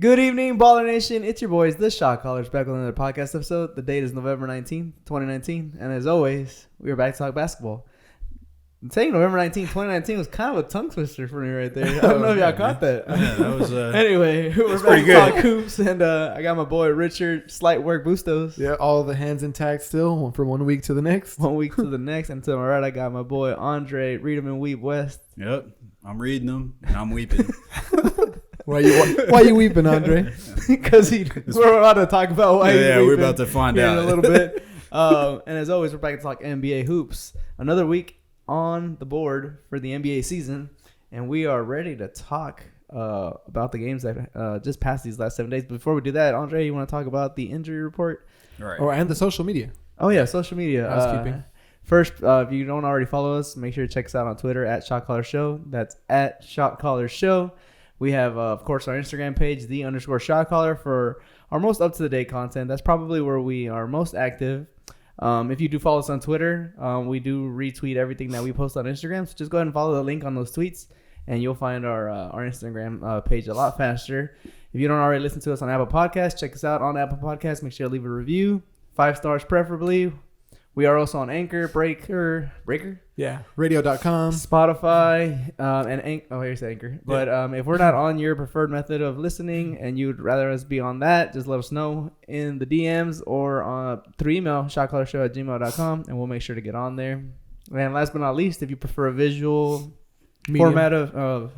Good evening, Baller Nation. It's your boys, the Shotcallers, back with another podcast episode. The date is November 19th, 2019. And as always, we are back to talk basketball. Saying November 19th, 2019 was kind of a tongue twister for me right there. I don't know if y'all caught that. Yeah, that was anyway, we're back to talk hoops. And I got my boy Richard, Slight Work Bustos. Yeah, all the hands intact still from 1 week to the next. 1 week to the next. And to my right, I got my boy Andre, Read 'em and Weep West. Yep, I'm reading them and I'm weeping. Why you weeping, Andre? Because we're about to talk about why he's weeping. We're about to find out in a little bit. And as always, we're back to talk NBA hoops. Another week on the board for the NBA season, and we are ready to talk about the games that just passed these last 7 days. Before we do that, Andre, you want to talk about the injury report? All right. And the social media. Oh, yeah, social media. Housekeeping. First, if you don't already follow us, make sure to check us out on Twitter at Shotcallers Show. That's at Shotcallers Show. We have, of course, our Instagram page, _Shotcaller, for our most up-to-the-date content. That's probably where we are most active. If you do follow us on Twitter, we do retweet everything that we post on Instagram. So just go ahead and follow the link on those tweets, and you'll find our Instagram page a lot faster. If you don't already listen to us on Apple Podcasts, check us out on Apple Podcasts. Make sure to leave a review, 5 stars preferably. We are also on Anchor, Breaker? Yeah, radio.com, Spotify, and here's Anchor. But if we're not on your preferred method of listening and you'd rather us be on that, just let us know in the DMs or through email, shotcallershow@gmail.com, and we'll make sure to get on there. And last but not least, if you prefer a visual format of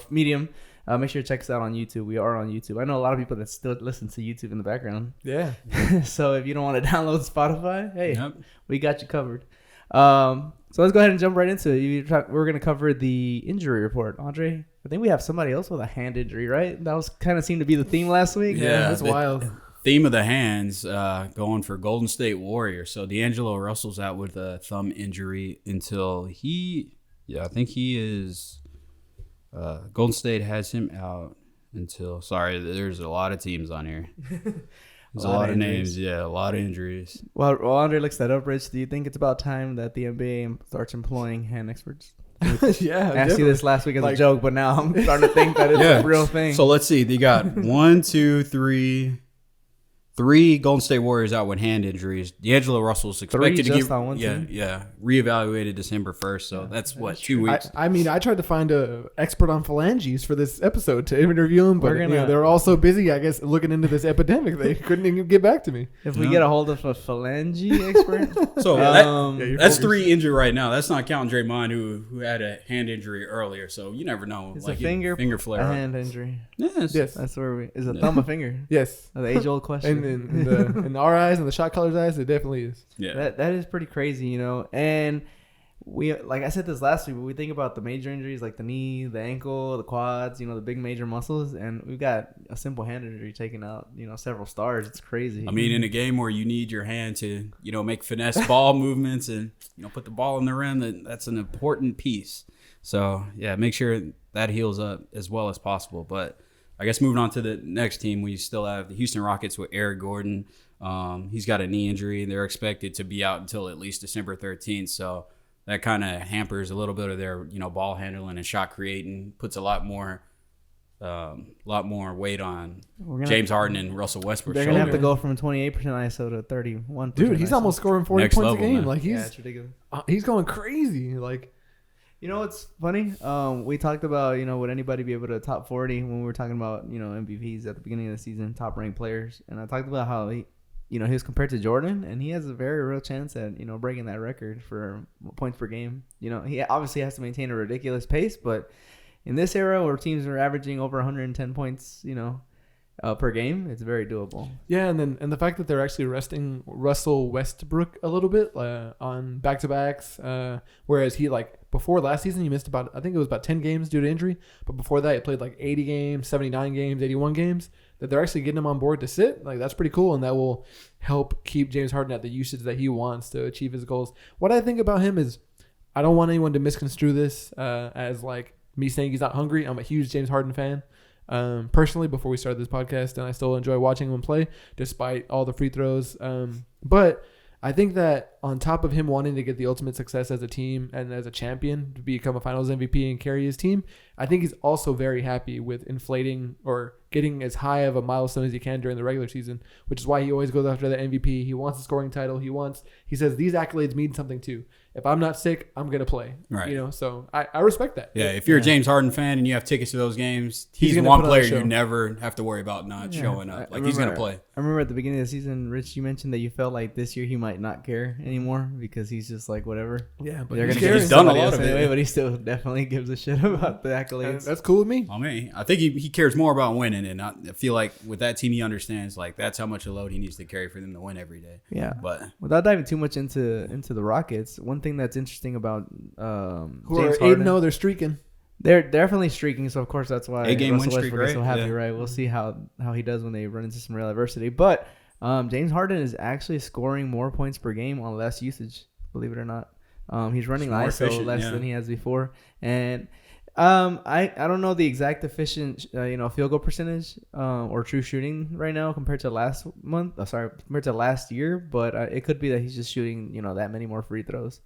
medium, make sure to check us out on YouTube. We are on YouTube. I know a lot of people that still listen to YouTube in the background. Yeah. So if you don't want to download Spotify, hey, Yep. we got you covered. So let's go ahead and jump right into it. We're going to cover the injury report. Andre, I think we have somebody else with a hand injury, right? That was kind of seemed to be the theme last week. Yeah, that's wild. Theme of the hands going for Golden State Warriors. So D'Angelo Russell's out with a thumb injury until I think he is. Golden State has him out until. Sorry, there's a lot of teams on here. There's a lot of names. Yeah, a lot of injuries. Well, Andre looks that up, Rich. Do you think it's about time that the NBA starts employing hand experts? Yeah, I asked you this last week as a joke, but now I'm starting to think that it's a real thing. So let's see. They got 3 Golden State Warriors out with hand injuries. D'Angelo Russell's expected to get reevaluated December 1st. So that's 2 weeks. I tried to find a expert on phalanges for this episode to interview him, but they're all so busy, I guess, looking into this epidemic, they couldn't even get back to me. If we get a hold of a phalange expert, so that's 3 injured right now. That's not counting Draymond, who had a hand injury earlier. So you never know. It's like a finger flare, a hand injury. Yes, that's where is a thumb a finger? Yes, the age-old question. In our eyes and the shot caller's eyes, it definitely is. Yeah, that is pretty crazy, And we, like I said this last week, but we think about the major injuries like the knee, the ankle, the quads, the big major muscles, and we've got a simple hand injury taking out, several stars. It's crazy. I mean, in a game where you need your hand to, make finesse ball movements and put the ball in the rim, that's an important piece. So yeah, make sure that heals up as well as possible. But I guess moving on to the next team, we still have the Houston Rockets with Eric Gordon. He's got a knee injury, and they're expected to be out until at least December 13th. So that kind of hampers a little bit of their, ball handling and shot creating. Puts a lot more weight on James Harden and Russell Westbrook. They're gonna have to go from 28% ISO to 31%. Dude, he's almost scoring 40 Next points level, a game. man. Like it's ridiculous. He's going crazy. Like. What's funny? We talked about, would anybody be able to top 40 when we were talking about, MVPs at the beginning of the season, top ranked players. And I talked about how he was compared to Jordan, and he has a very real chance at, breaking that record for points per game. He obviously has to maintain a ridiculous pace, but in this era where teams are averaging over 110 points, per game, it's very doable. Yeah, and the fact that they're actually resting Russell Westbrook a little bit on back-to-backs, whereas he, before last season, he missed I think it was about 10 games due to injury, but before that, he played 80 games, 79 games, 81 games, that they're actually getting him on board to sit. That's pretty cool, and that will help keep James Harden at the usage that he wants to achieve his goals. What I think about him is, I don't want anyone to misconstrue this as, me saying he's not hungry. I'm a huge James Harden fan. Personally, before we started this podcast, and I still enjoy watching him play despite all the free throws. But I think that on top of him wanting to get the ultimate success as a team and as a champion to become a finals MVP and carry his team, I think he's also very happy with inflating or getting as high of a milestone as he can during the regular season, which is why he always goes after the MVP. He wants a scoring title. He says these accolades mean something too. If I'm not sick, I'm going to play. Right. You know, so I respect that. Yeah, if you're a James Harden fan and you have tickets to those games, he's gonna one put on a player show. you never have to worry about not showing up. Like, he's going to play. I remember at the beginning of the season, Rich, you mentioned that you felt like this year he might not care anymore because he's just like, whatever. Yeah, but They're he's going to give he's done a somebody lot else of it. anyway, but he still definitely gives a shit about the and accolades. that's cool with me. I mean, I think he cares more about winning, and I feel like with that team, he understands like that's how much a load he needs to carry for them to win every day. Yeah. But Without diving too much into the Rockets, one thing that's interesting about Who James are Harden, 8-0, they're streaking. they're definitely streaking, so of course that's why 8-game win Russell streak, Westbrook is so right? happy, Yeah. right? We'll see how he does when they run into some real adversity. But James Harden is actually scoring more points per game on less usage, believe it or not. He's running More ISO efficient, less yeah. than he has before, and I don't know the exact efficient field goal percentage or true shooting right now compared to last month. Compared to last year, but it could be that he's just shooting that many more free throws.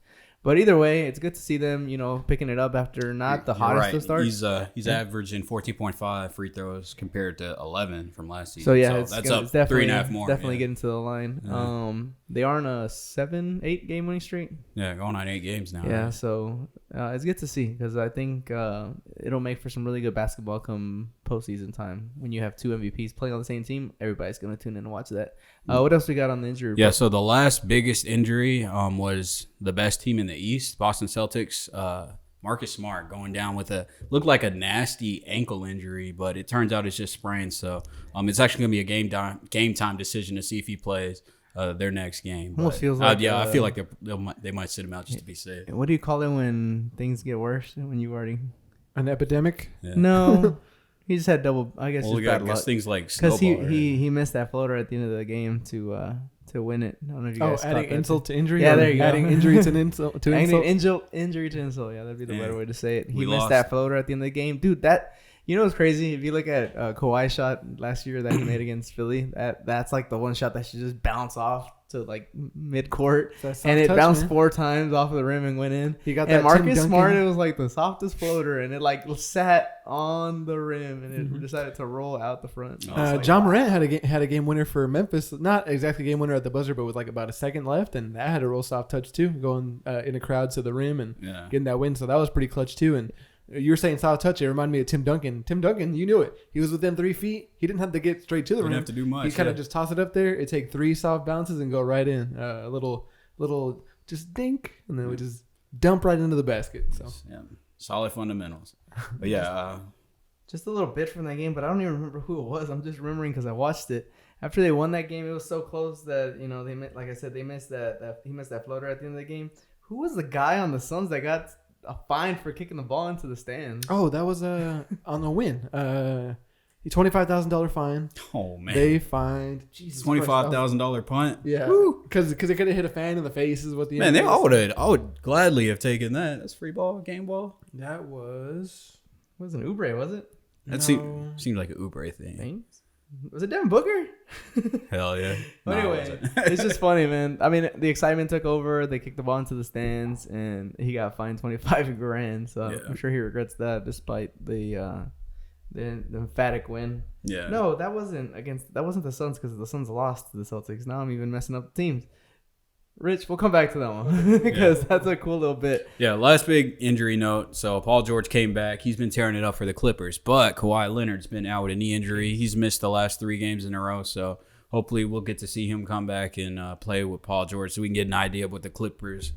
But either way, it's good to see them picking it up after not the You're hottest right. of starts. He's averaging 14.5 free throws compared to 11 from last season. So yeah, that's up it's definitely 3.5 more. Definitely yeah. getting to the line. Yeah. They are on a 7-8 game winning streak. Yeah, going on 8 games now. Yeah, right? so it's good to see because I think it'll make for some really good basketball come postseason time. When you have two MVPs playing on the same team, everybody's gonna tune in and watch that. What else we got on the injury report? Yeah, so the last biggest injury was the best team in the East, Boston Celtics. Marcus Smart going down with looked like a nasty ankle injury, but it turns out it's just sprained. So it's actually gonna be a game time decision to see if he plays their next game. Almost But, feels like, I feel like they might sit him out just to be safe. What do you call it when things get worse? When you already An epidemic. Yeah. no, he just had double. I guess Well, just we got bad luck things like because snowball. he missed that floater at the end of the game to win it. I don't know if you guys caught Adding that. insult to injury. Yeah, or there you go. Adding injury to insult. To insult. Injury to insult. Yeah, that'd be the Yeah. better way to say it. He We missed lost. that floater at the end of the game, dude. That what's crazy? If you look at Kawhi's shot last year that he made against Philly, that's like the one shot that should just bounce off to like mid court, and it bounced 4 times off of the rim and went in. He got And that Marcus Tim Duncan. Smart, it was like the softest floater, and it like sat on the rim, and it decided to roll out the front. Oh, it's like, John Morant had a game winner for Memphis. Not exactly game winner at the buzzer, but with like about a second left, and that had a real soft touch too, going in a crowd to the rim and yeah. getting that win. So that was pretty clutch too. And you were saying soft touch. It reminded me of Tim Duncan. Tim Duncan, you knew it. He was within 3 feet. He didn't have to get straight to the Didn't rim. have to do much. He kind of yeah. just toss it up there. It take 3 soft bounces and go right in. A little just dink, and then we just dump right into the basket. So Yeah, solid fundamentals. But yeah, Just a little bit from that game, but I don't even remember who it was. I'm just remembering because I watched it. After they won that game, it was so close that like I said, they missed he missed that floater at the end of the game. Who was the guy on the Suns that got a fine for kicking the ball into the stands? oh, that was on the win. $25,000 fine. oh man, They fined $25,000 punt. Yeah, because they could have hit a fan in the face. Is what the Man, NBA I would gladly have taken that. That's free ball, game ball. That was It wasn't Oubre, was it? That no. seemed like an Oubre thing. Thanks. Was it Devin Booker? Hell yeah. But Nah, it anyway, wasn't. it's just funny, man. I mean, the excitement took over. They kicked the ball into the stands, and he got fined $25,000. So Yeah. I'm sure he regrets that, despite the emphatic win. Yeah. No, that wasn't the Suns because the Suns lost to the Celtics. Now I'm even messing up the teams. Rich, we'll come back to that one because that's a cool little bit. Yeah, last big injury note. So Paul George came back. He's been tearing it up for the Clippers, but Kawhi Leonard's been out with a knee injury. He's missed the last 3 games in a row. So hopefully we'll get to see him come back and play with Paul George so we can get an idea of what the Clippers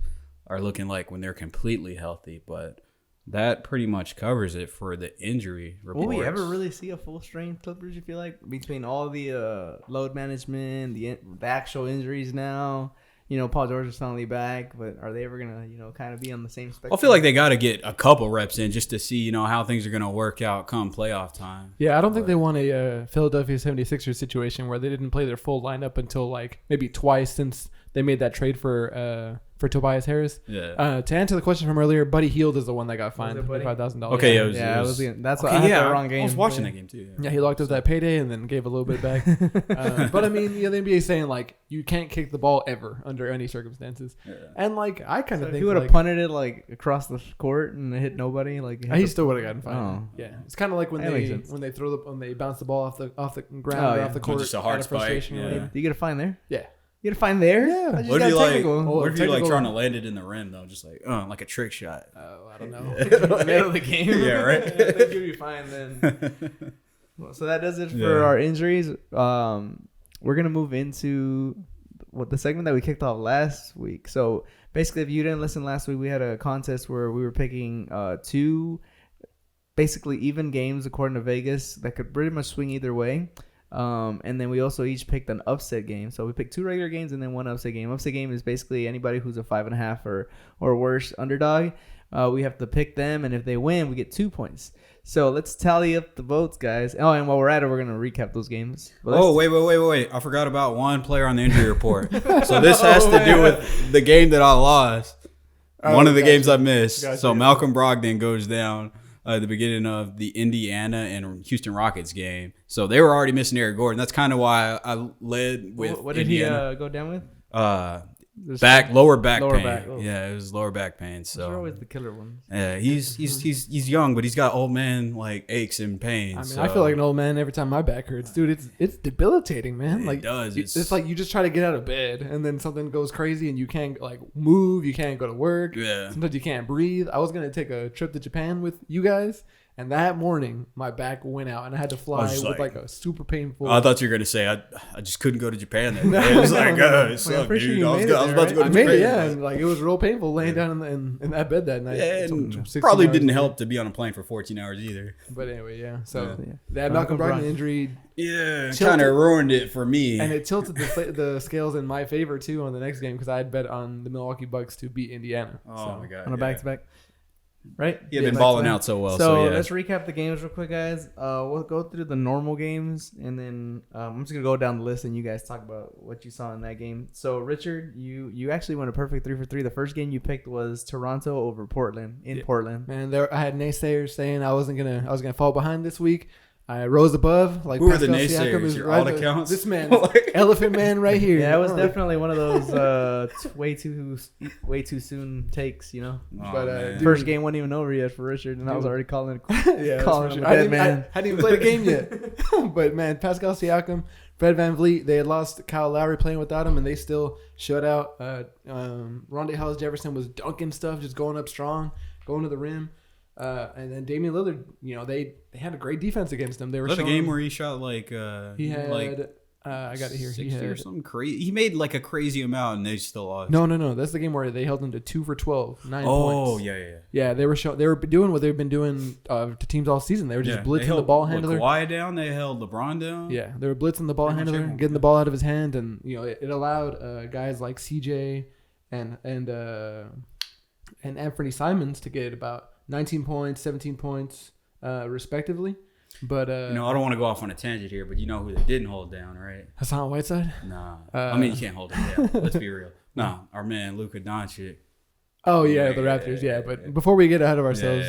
are looking like when they're completely healthy. But that pretty much covers it for the injury reports. Will we ever really see a full strength Clippers, you feel like, between all the load management, the actual injuries now? Paul George is finally back, but are they ever going to, kind of be on the same spectrum? I feel like they got to get a couple reps in just to see, how things are going to work out come playoff time. Yeah, I don't think they want a Philadelphia 76ers situation where they didn't play their full lineup until like maybe twice since they made that trade for for Tobias Harris. Yeah. To answer the question from earlier, Buddy Hield is the one that got fined it Buddy? $5,000. Okay, yeah. it was that's okay, why I had yeah, the wrong game. I was watching that game too. Yeah, he locked up that payday and then gave a little bit back. But I mean, the NBA is saying like you can't kick the ball ever under any circumstances. Yeah. And like I kind of think if he would have like, punted it like across the court and it hit nobody, like he still would have gotten fined. Oh. Yeah, it's kind of like when they bounce the ball off the ground or off the court, just a hard spike. Or whatever. Do you get a fine there? Yeah. You get a fine there? Yeah. What if you like trying to land it in the rim though, just like a trick shot? Oh, I don't know. Middle of the game. Yeah, right. Yeah, they give you fine then. Well, so that does it for our injuries. We're gonna move into the segment that we kicked off last week. So basically, if you didn't listen last week, we had a contest where we were picking 2 basically even games according to Vegas that could pretty much swing either way. And then we also each picked an upset game. So we picked 2 regular games and then 1 upset game. Upset game is basically anybody who's a 5.5 or worse underdog. We have to pick them, and if they win, we get 2 points. So let's tally up the votes, guys. Oh, and while we're at it, we're gonna recap those games. Wait! I forgot about one player on the injury report. So this has to do with the game that I lost. One of the games I missed. So Malcolm Brogdon goes down at the beginning of the Indiana and Houston Rockets game. So they were already missing Eric Gordon. That's kind of why I led with what did Indiana. he go down with? Lower back pain. Back. Oh. Yeah, it was lower back pain. Those So are always the killer ones. yeah, he's young, but he's got old man like aches and pains. I mean, so. I feel like an old man every time my back hurts, dude. It's debilitating, man. It Like does. It's like you just try to get out of bed and then something goes crazy and you can't like move, you can't go to work. Yeah. Sometimes you can't breathe. I was gonna take a trip to Japan with you guys. And that morning, my back went out, and I had to fly with like a super painful. I thought you were gonna say I just couldn't go to Japan that day. It was like, it sucked, pretty sure dude. you I was made it about to go to I Japan. made it, yeah, and like it was real painful laying down in that bed that night. Yeah, It's and 16 probably hours didn't later. help to be on a plane for 14 hours either. But anyway, yeah. So Yeah. that Malcolm Brogdon injury, Yeah, Tilted. kind of ruined it for me. and it tilted the scales in my favor too on the next game because I had bet on the Milwaukee Bucks to beat Indiana. Oh my god! On a back-to-back. Right? He had been balling out so well. So yeah. let's recap the games real quick, guys. We'll go through the normal games, and then I'm just going to go down the list, and you guys talk about what you saw in that game. So, Richard, you actually went a perfect 3 for 3. The first game you picked was Toronto over Portland, Portland. Man, I had naysayers saying I was gonna fall behind this week. I rose above. Like who are the Pascal Siakam naysayers? is Your right alt there. accounts? This man, Elephant Man, right here. Yeah, it was definitely one of those way too soon takes, you know. Oh, But, man. dude, First game wasn't even over yet for Richard, and I was already calling Yeah, calling that's him for a sure. dead man. I hadn't even played a game yet. But man, Pascal Siakam, Fred VanVleet, they had lost Kyle Lowry playing without him, and they still shut out. Rondé Hollis-Jefferson was dunking stuff, just going up strong, going to the rim. And then Damian Lillard, they had a great defense against him. They were was that the showing, game where he shot like he had like I got it here. 60 or something crazy. He made like a crazy amount, and they still lost. No. That's the game where they held him to 2 for 12, 9 points. Oh yeah. Yeah, they were doing what they've been doing to teams all season. They were just blitzing the ball handler. Kawhi down. They held LeBron down. Yeah, they were blitzing the ball Pretty much handler, everyone. getting the ball out of his hand, and it allowed guys like CJ and Anthony Simons to get about 19 points, 17 points, respectively. But I don't want to go off on a tangent here, but you know who they didn't hold down, right? Hassan Whiteside. Nah, I mean you can't hold him down. Let's be real. Nah, our man Luka Doncic. Oh yeah, the Raptors. Yeah, but before we get ahead of ourselves,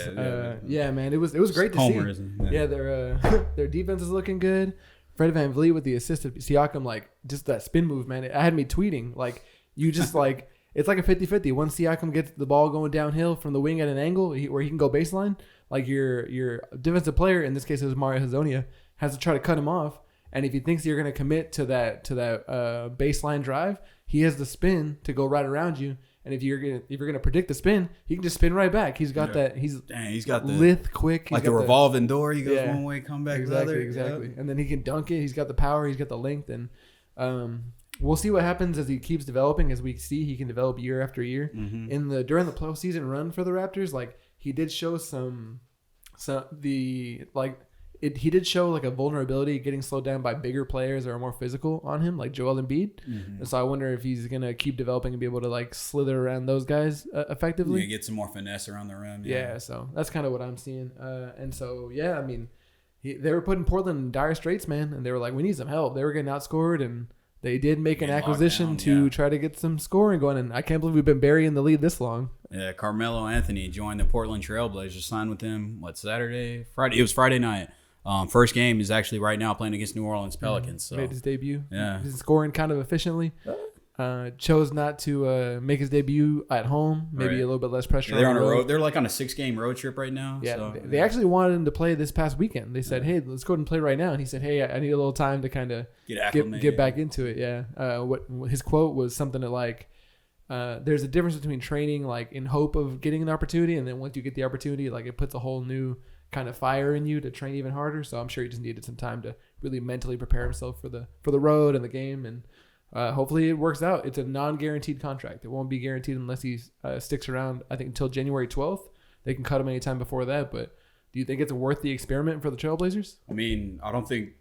yeah. Man, it was great to see. Homerism. Yeah, their defense is looking good. Fred VanVleet with the assist of Siakam, like just that spin move, man. It had me tweeting like you just like it's like a 50-50. Once Siakam gets the ball going downhill from the wing at an angle where he can go baseline, like your defensive player, in this case it was Mario Hezonja, has to try to cut him off. And if he thinks you're going to commit to that baseline drive, he has the spin to go right around you. And if you're gonna predict the spin, he can just spin right back. He's got that. He's got the lithe, quick. like the revolving door. He goes one way, come back the other. Exactly. And then he can dunk it. He's got the power. He's got the length. And we'll see what happens as he keeps developing. As we see, he can develop year after year. Mm-hmm. During the postseason run for the Raptors, like he did show he did show like a vulnerability getting slowed down by bigger players that are more physical on him, like Joel Embiid. Mm-hmm. And so I wonder if he's gonna keep developing and be able to like slither around those guys effectively. Yeah, get some more finesse around the rim. Yeah, so that's kind of what I'm seeing. And so yeah, I mean, they were putting Portland in dire straits, man, and they were like, we need some help. They were getting outscored, and they did make an In acquisition lockdown, to yeah. try to get some scoring going. And I can't believe we've been burying the lead this long. Yeah, Carmelo Anthony joined the Portland Trailblazers. Signed with them. Friday. It was Friday night. First game is actually right now playing against New Orleans Pelicans. So Made his debut. yeah. He's scoring kind of efficiently. Chose not to make his debut at home. Maybe Right. a little bit less pressure. They're on the a road. They're like on a 6-game road trip right now. Yeah, so, they actually wanted him to play this past weekend. They said, "Hey, let's go ahead and play right now." And he said, "Hey, I need a little time to kind of get acclimated. get back into it." Yeah. What his quote was something that like, "There's a difference between training like in hope of getting an opportunity, and then once you get the opportunity, like it puts a whole new kind of fire in you to train even harder." So I'm sure he just needed some time to really mentally prepare himself for the road and the game, and hopefully it works out. It's a non-guaranteed contract. It won't be guaranteed unless he sticks around, I think, until January 12th. They can cut him anytime before that. But do you think it's worth the experiment for the Trailblazers? I mean, I don't think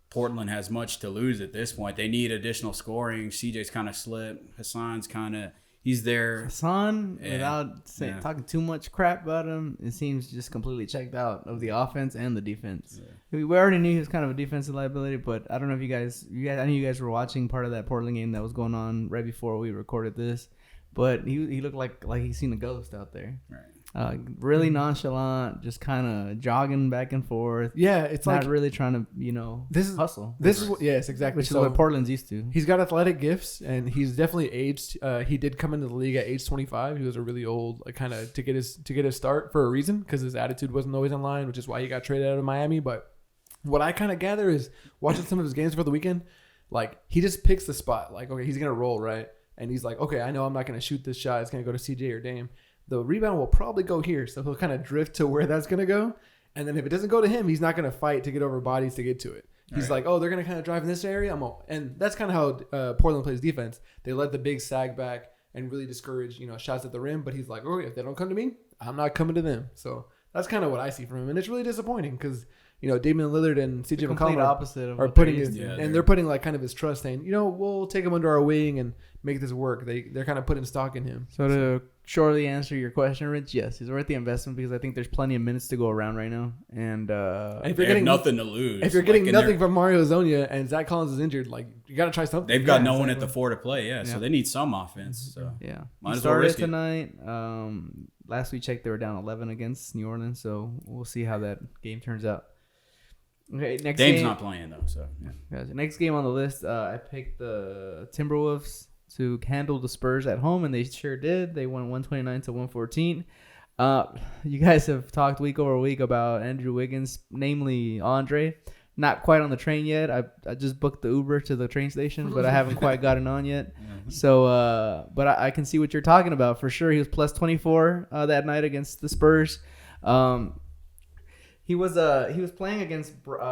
Portland has much to lose at this point. They need additional scoring. CJ's kind of slipped. Hassan's kind of he's there. Hassan, Yeah. without talking too much crap about him, it seems just completely checked out of the offense and the defense. We already knew he was kind of a defensive liability, but I don't know if you guys, I know you guys were watching part of that Portland game that was going on right before we recorded this, but he looked like he's seen a ghost out there. Right. Really nonchalant, just kind of jogging back and forth. Yeah, it's Not like really trying to, this is hustle. This is what, yes, exactly. Which is what Portland's used to. He's got athletic gifts, and he's definitely aged. He did come into the league at age 25. He was a really old, like, kind of to get his start for a reason, because his attitude wasn't always in line, which is why he got traded out of Miami. But what I kind of gather is watching some of his games for the weekend, like he just picks the spot. Like, okay, he's gonna roll right, and he's like, okay, I know I'm not gonna shoot this shot. It's gonna go to CJ or Dame. The rebound will probably go here, so he'll kind of drift to where that's gonna go. And then if it doesn't go to him, he's not gonna fight to get over bodies to get to it. He's like, oh, they're going to kind of drive in this area. And that's kind of how Portland plays defense. They let the big sag back and really discourage, shots at the rim. But he's like, oh, if they don't come to me, I'm not coming to them. So that's kind of what I see from him. And it's really disappointing because, Damian Lillard and CJ McCollum are putting they're putting like kind of his trust saying, we'll take him under our wing and make this work. They're kind of putting stock in him. So to shortly answer your question, Rich, yes, he's worth the investment because I think there's plenty of minutes to go around right now. And if you're getting nothing to lose, if you're getting nothing from Mario Zonia and Zach Collins is injured, like you got to try something. They've got no one at the 4 to play, so they need some offense. So yeah, might he as well risk started tonight. Last we checked, they were down 11 against New Orleans, so we'll see how that game turns out. Okay, next Dame's game, not playing though, so yeah. Next game on the list, I picked the Timberwolves to handle the Spurs at home, and they sure did. They won 129-114. You guys have talked week over week about Andrew Wiggins, namely Andre. Not quite on the train yet. I just booked the Uber to the train station, but I haven't quite gotten on yet. So, but I can see what you're talking about for sure. He was plus 24 that night against the Spurs. He was playing against Bryn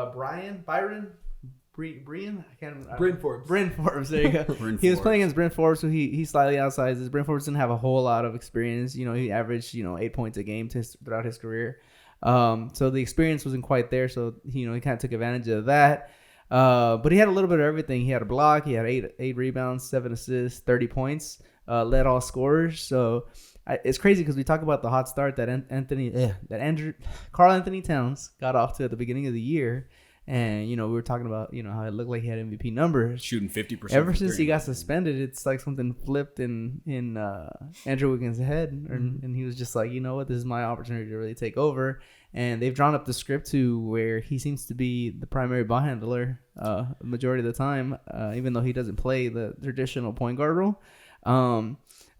Forbes. There you go. He was playing against Bryn Forbes, so he slightly outsizes. Bryn Forbes didn't have a whole lot of experience. He averaged 8 points a game throughout his career. So the experience wasn't quite there. So he kind of took advantage of that. But he had a little bit of everything. He had a block. He had eight rebounds, 7 assists, 30 points. Led all scorers. So it's crazy because we talk about the hot start that Karl Anthony Towns got off to at the beginning of the year. And, we were talking about, how it looked like he had MVP numbers. Shooting 50%. Ever since he got suspended, it's like something flipped in Andrew Wiggins' head. And he was just like, this is my opportunity to really take over. And they've drawn up the script to where he seems to be the primary ball handler the majority of the time, even though he doesn't play the traditional point guard role.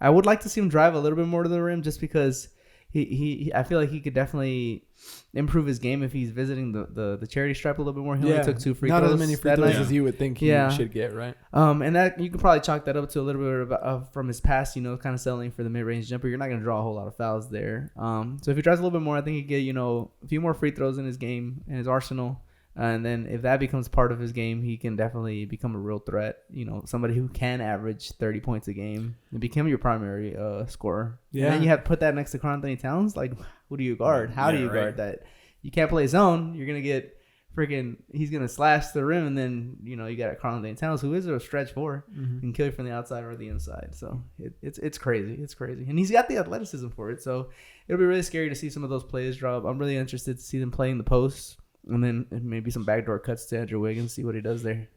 I would like to see him drive a little bit more to the rim just because I feel like he could definitely improve his game if he's visiting the charity stripe a little bit more. He only took 2 free throws. Not as many free throws as you would think he should get, right? And that you could probably chalk that up to a little bit from his past, kind of settling for the mid-range jumper. You're not going to draw a whole lot of fouls there. So if he drives a little bit more, I think he could get, a few more free throws in his game, in his arsenal. And then if that becomes part of his game, he can definitely become a real threat. Somebody who can average 30 points a game and become your primary scorer. Yeah. And then you have to put that next to Karl Anthony Towns. Like, who do you guard? How do you guard that? You can't play zone. You're going to get he's going to slash the rim. And then, you got Karl Anthony Towns, who is a stretch 4 and kill you from the outside or the inside. So it's crazy. It's crazy. And he's got the athleticism for it. So it'll be really scary to see some of those plays drop. I'm really interested to see them playing the post. And then maybe some backdoor cuts to Andrew Wiggins, see what he does there.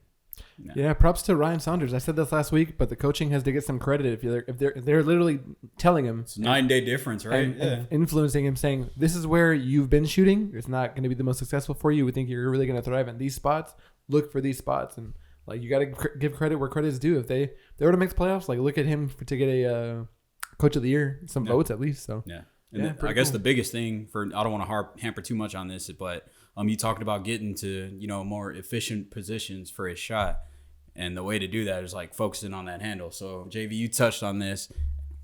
Yeah, props to Ryan Saunders. I said this last week, but the coaching has to get some credit if they're literally telling him It's a 9-day difference, right? and influencing him, saying this is where you've been shooting. It's not going to be the most successful for you. We think you're really going to thrive in these spots. Look for these spots, and like you got to give credit where credit is due. If they were to make the playoffs, like look at him to get a coach of the year, some votes at least. So yeah. And I guess the biggest thing I don't want to hamper too much on this, but you talked about getting to, more efficient positions for his shot. And the way to do that is like focusing on that handle. So JV, you touched on this.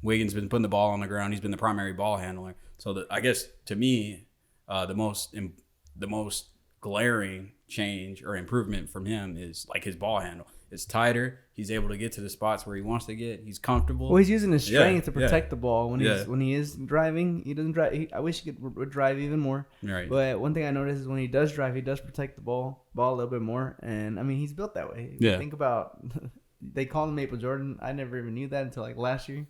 Wiggins been putting the ball on the ground. He's been the primary ball handler. So I guess to me, the most glaring change or improvement from him is like his ball handle. It's tighter. He's able to get to the spots where he wants to get. He's comfortable. Well, he's using his strength to protect the ball when he is driving. He doesn't drive. I wish he would drive even more. Right. But one thing I noticed is when he does drive, he does protect the ball a little bit more. And I mean, he's built that way. Yeah. Think about they call him Maple Jordan. I never even knew that until like last year.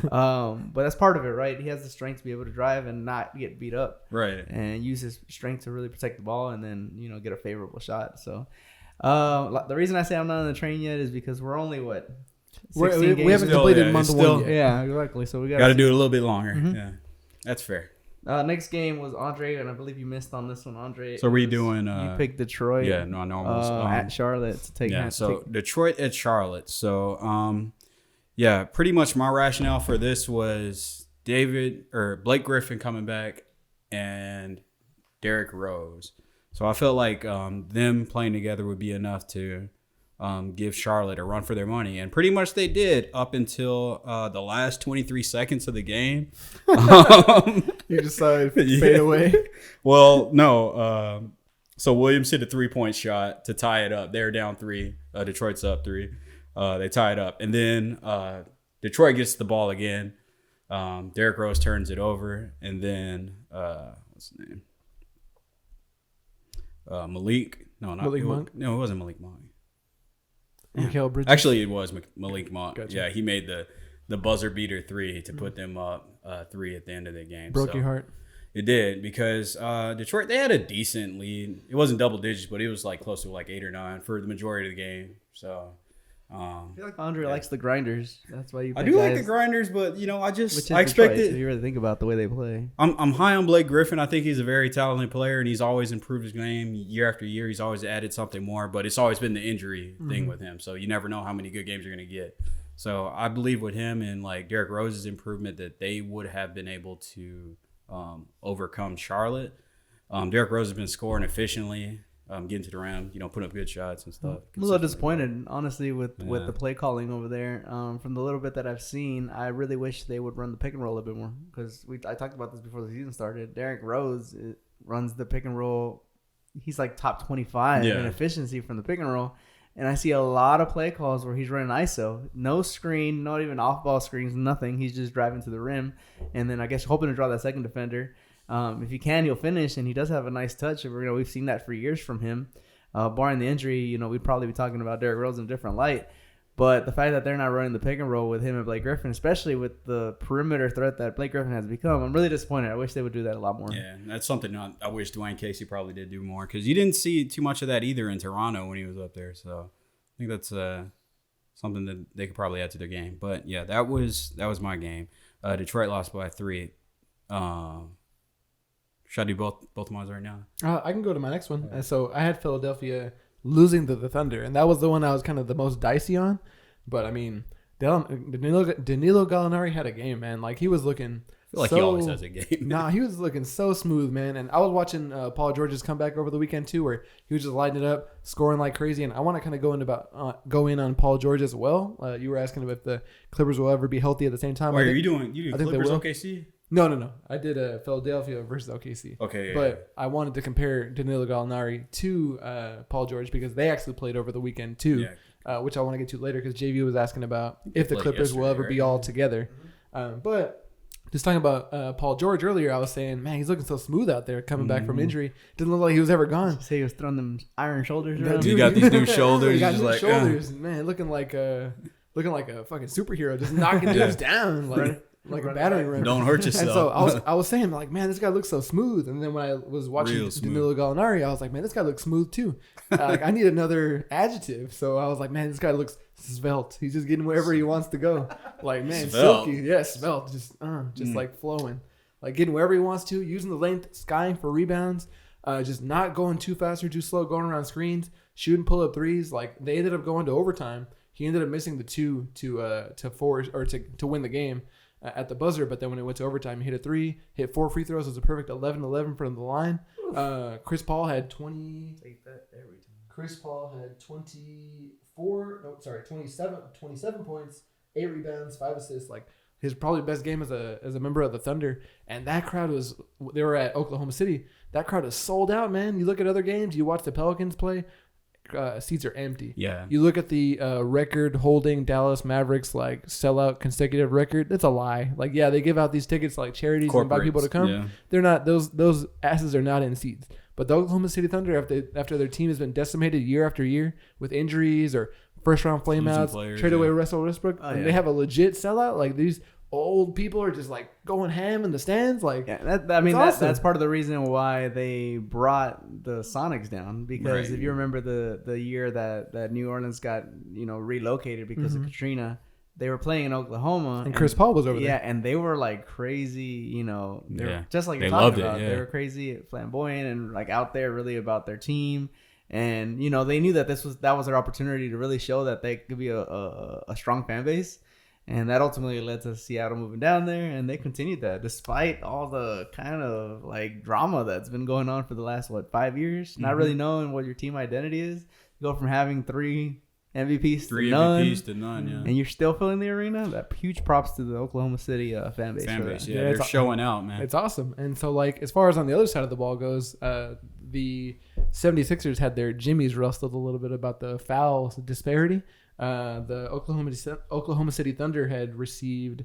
But that's part of it, right? He has the strength to be able to drive and not get beat up. Right. And use his strength to really protect the ball and then get a favorable shot. So. The reason I say I'm not on the train yet is because we're only we 16 games haven't completed month one yet. Yeah, exactly. So we got to do it a little bit longer. Mm-hmm. Yeah, that's fair. Next game was Andre, and I believe you missed on this one, Andre. So we doing? You picked Detroit. Yeah, no, almost at Charlotte to take. Yeah, Detroit at Charlotte. So pretty much my rationale for this was Blake Griffin coming back and Derrick Rose. So I felt like them playing together would be enough to give Charlotte a run for their money. And pretty much they did up until the last 23 seconds of the game. You decided to fade away? Well, no. So Williams hit a 3-point shot to tie it up. They're down 3. Detroit's up 3. They tie it up. And then Detroit gets the ball again. Derrick Rose turns it over. And then, what's his name? Malik. Malik Monk? No, it wasn't Malik Monk. Mikal Bridges. Actually, it was Malik Monk. Gotcha. Yeah, he made the buzzer beater 3 to put them up 3 at the end of the game. Broke your heart. It did because Detroit, they had a decent lead. It wasn't double digits, but it was like close to like 8 or 9 for the majority of the game. So I feel like Andre likes the grinders. That's why you. I do like the grinders, but I expected. If you really think about the way they play, I'm high on Blake Griffin. I think he's a very talented player, and he's always improved his game year after year. He's always added something more, but it's always been the injury thing with him. So you never know how many good games you're going to get. So I believe with him and like Derrick Rose's improvement that they would have been able to overcome Charlotte. Derrick Rose has been scoring efficiently. Getting to the rim, putting up good shots and stuff. I'm a little disappointed, honestly, with the play calling over there. From the little bit that I've seen, I really wish they would run the pick and roll a bit more because I talked about this before the season started. Derrick Rose runs the pick and roll. He's like top 25 in efficiency from the pick and roll. And I see a lot of play calls where he's running ISO. No screen, not even off-ball screens, nothing. He's just driving to the rim. And then I guess hoping to draw that second defender. If he can, he'll finish, and he does have a nice touch. We've seen that for years from him. Barring the injury, we'd probably be talking about Derrick Rose in a different light. But the fact that they're not running the pick and roll with him and Blake Griffin, especially with the perimeter threat that Blake Griffin has become, I'm really disappointed. I wish they would do that a lot more. Yeah, that's something I wish Dwayne Casey probably did do more because you didn't see too much of that either in Toronto when he was up there. So I think that's something that they could probably add to their game. But yeah, that was my game. Detroit lost by 3. Should I do both mines right now? I can go to my next one. Okay. So I had Philadelphia losing to the Thunder, and that was the one I was kind of the most dicey on. But I mean, Danilo Gallinari had a game, man. Like he was looking. I feel like he always has a game. Nah, he was looking so smooth, man. And I was watching Paul George's comeback over the weekend too, where he was just lighting it up, scoring like crazy. And I want to kind of go in on Paul George as well. You were asking if the Clippers will ever be healthy at the same time. Wait, you do Clippers OKC? No. I did Philadelphia versus OKC. Okay. But I wanted to compare Danilo Gallinari to Paul George because they actually played over the weekend too, which I want to get to later because JV was asking about if the Clippers will ever be all together. But just talking about Paul George earlier, I was saying, man, he's looking so smooth out there coming back from injury. Didn't look like he was ever gone. Say he was throwing them iron shoulders around. Dude, you got these new shoulders. He got new shoulders. Man, looking like a fucking superhero, just knocking dudes down. Like, like a battering ram. Don't hurt yourself. And so I was saying like, man, this guy looks so smooth. And then when I was watching Danilo Gallinari, I was like, man, this guy looks smooth too. Like I need another adjective. So I was like, man, this guy looks svelte. He's just getting wherever he wants to go. Like, man, svelte. silky. Yeah, svelte. Just like flowing. Like getting wherever he wants to, using the length, skying for rebounds, just not going too fast or too slow, going around screens, shooting pull-up threes. Like they ended up going to overtime. He ended up missing the 2 to force or to win the game at the buzzer. But then when it went to overtime, he hit a 3, hit 4 free throws. It was a perfect 11-11 from the line. Chris Paul had 20. Take that every time. Chris Paul had 27 points, 8 rebounds, 5 assists. Like his probably best game as a member of the Thunder. And that crowd they were at Oklahoma City. That crowd is sold out, man. You look at other games, you watch the Pelicans play, seats are empty. Yeah. You look at the record holding Dallas Mavericks like sellout consecutive record. That's a lie. Like, yeah, they give out these tickets to like charities and invite people to come. Yeah. They're not those asses are not in seats. But the Oklahoma City Thunder, after their team has been decimated year after year with injuries or first round flameouts, trade away Russell Westbrook, and they have a legit sellout. Like these old people are just like going ham in the stands. Like, yeah, that's part of the reason why they brought the Sonics down, because if you remember the year that New Orleans got relocated because of Katrina, they were playing in Oklahoma, and Chris Paul was over there. Yeah, and they were like crazy, just like you're they talking loved about. It, yeah. They were crazy, flamboyant, and like out there really about their team. And they knew that that was their opportunity to really show that they could be a strong fan base. And that ultimately led to Seattle moving down there, and they continued that despite all the kind of like drama that's been going on for the last 5 years. Not really knowing what your team identity is. You go from having 3 MVPs to none, yeah. And you're still filling the arena. That huge props to the Oklahoma City fan base. Yeah, they're showing out, man. It's awesome. And so, like, as far as on the other side of the ball goes, the 76ers had their jimmies rustled a little bit about the foul disparity. The Oklahoma City Thunder had received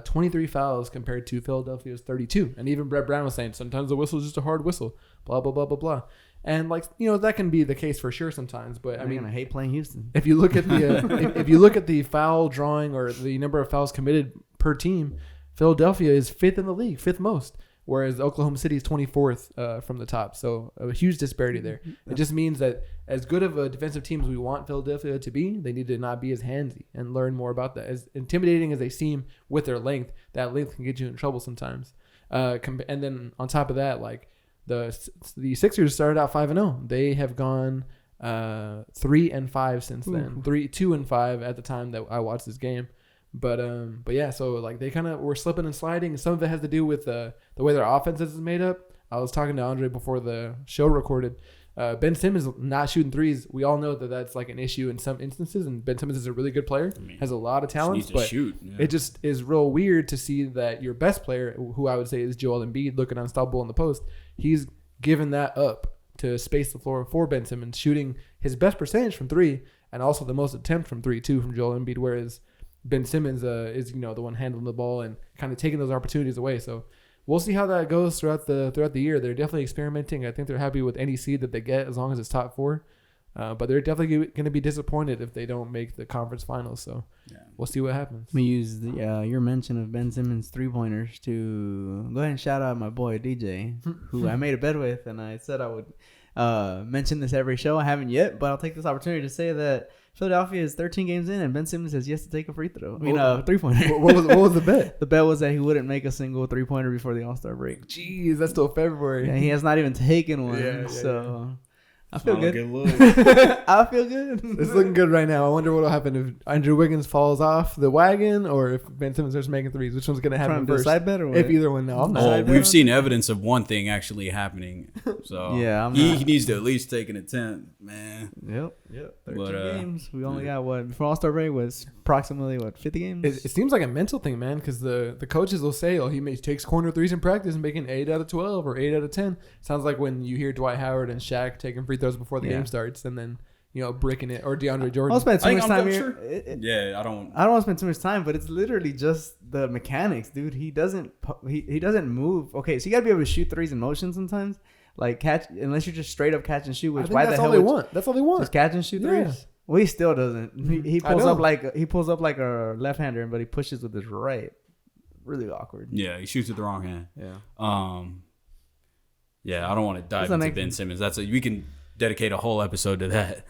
23 fouls compared to Philadelphia's 32. And even Brett Brown was saying, sometimes the whistle is just a hard whistle, blah, blah, blah, blah, blah. And like, that can be the case for sure sometimes, but I mean, I hate playing Houston. If you look at the if you look at the foul drawing or the number of fouls committed per team, Philadelphia is 5th in the league, 5th most, whereas Oklahoma City is 24th from the top. So a huge disparity there. It just means that as good of a defensive team as we want Philadelphia to be, they need to not be as handsy and learn more about that. As intimidating as they seem with their length, that length can get you in trouble sometimes. And then on top of that, like, the Sixers started out 5-0. They have gone 3-5 since then. 2-5 at the time that I watched this game. But yeah, so like they kind of were slipping and sliding. Some of it has to do with the way their offense is made up. I was talking to Andre before the show recorded. Ben Simmons not shooting threes. We all know that that's like an issue in some instances, and Ben Simmons is a really good player, has a lot of talent, but it just is real weird to see that your best player, who I would say is Joel Embiid, looking unstoppable in the post, he's given that up to space the floor for Ben Simmons, shooting his best percentage from 3 and also the most attempt from 3 too from Joel Embiid, whereas Ben Simmons is the one handling the ball and kind of taking those opportunities away. So we'll see how that goes throughout the year. They're definitely experimenting. I think they're happy with any seed that they get as long as it's top 4. But they're definitely going to be disappointed if they don't make the conference finals. So we'll see what happens. Let me use your mention of Ben Simmons 3-pointers to go ahead and shout out my boy DJ, who I made a bet with, and I said I would mention this every show. I haven't yet, but I'll take this opportunity to say that Philadelphia is 13 games in, and Ben Simmons has yet to take a free throw. 3-pointer. What was the bet? The bet was that he wouldn't make a single 3-pointer before the All-Star break. Jeez, that's till February. Yeah, he has not even taken one. Yeah. I feel good. I feel good. It's looking good right now. I wonder what will happen if Andrew Wiggins falls off the wagon or if Ben Simmons starts making threes. Which one's going to happen first? Side bet or what? If either one, no. I'm not. We've seen evidence of one thing actually happening. So he needs to at least take an attempt, man. Yep. 13 games. We only got before All-Star break was approximately 50 games. It seems like a mental thing, man, because the coaches will say, he takes corner threes in practice and making 8 out of 12 or 8 out of 10. Sounds like when you hear Dwight Howard and Shaq taking free throws before the game starts, and then bricking it, or DeAndre Jordan. I don't spend too much time here. I don't want to spend too much time, but it's literally just the mechanics, dude. He doesn't move. Okay, so you gotta be able to shoot threes in motion sometimes, like catch, unless you're just straight up catch and shoot. Which why the hell they want? That's all they want. Just catch and shoot threes. Well, he still doesn't. He pulls up like a left-hander, but he pushes with his right. really awkward. Yeah, he shoots with the wrong hand. Yeah. Yeah, I don't want to dive into Ben Simmons. We can dedicate a whole episode to that.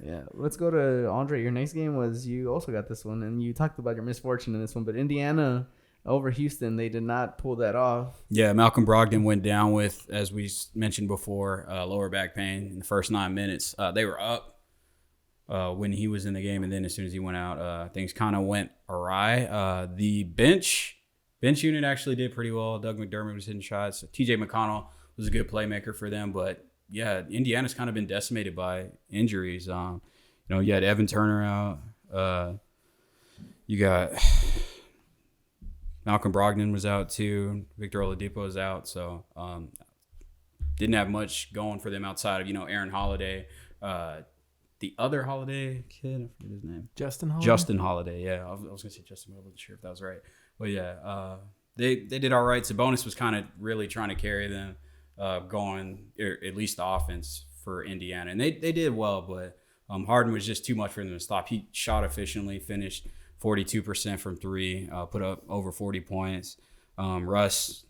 Yeah, let's go to Andre. Your next game was you also got this one, and you talked about your misfortune in this one, but Indiana over Houston, they did not pull that off. Yeah, Malcolm Brogdon went down with, as we mentioned before, lower back pain in the first 9 minutes. They were up when he was in the game, and then as soon as he went out, things kind of went awry. The bench unit actually did pretty well. Doug McDermott was hitting shots. TJ McConnell was a good playmaker for them, but yeah, Indiana's kind of been decimated by injuries. You had Evan Turner out. You got Malcolm Brogdon was out too. Victor Oladipo was out, so didn't have much going for them outside of Aaron Holiday, the other Holiday kid. I forget his name. Justin Holiday. Yeah, I was gonna say Justin. I wasn't sure if that was right, but yeah, they did all right. Sabonis was kind of really trying to carry them, going at least the offense for Indiana, and they did well, but Harden was just too much for them to stop. He shot efficiently, finished 42% from three, put up over 40 points. Russ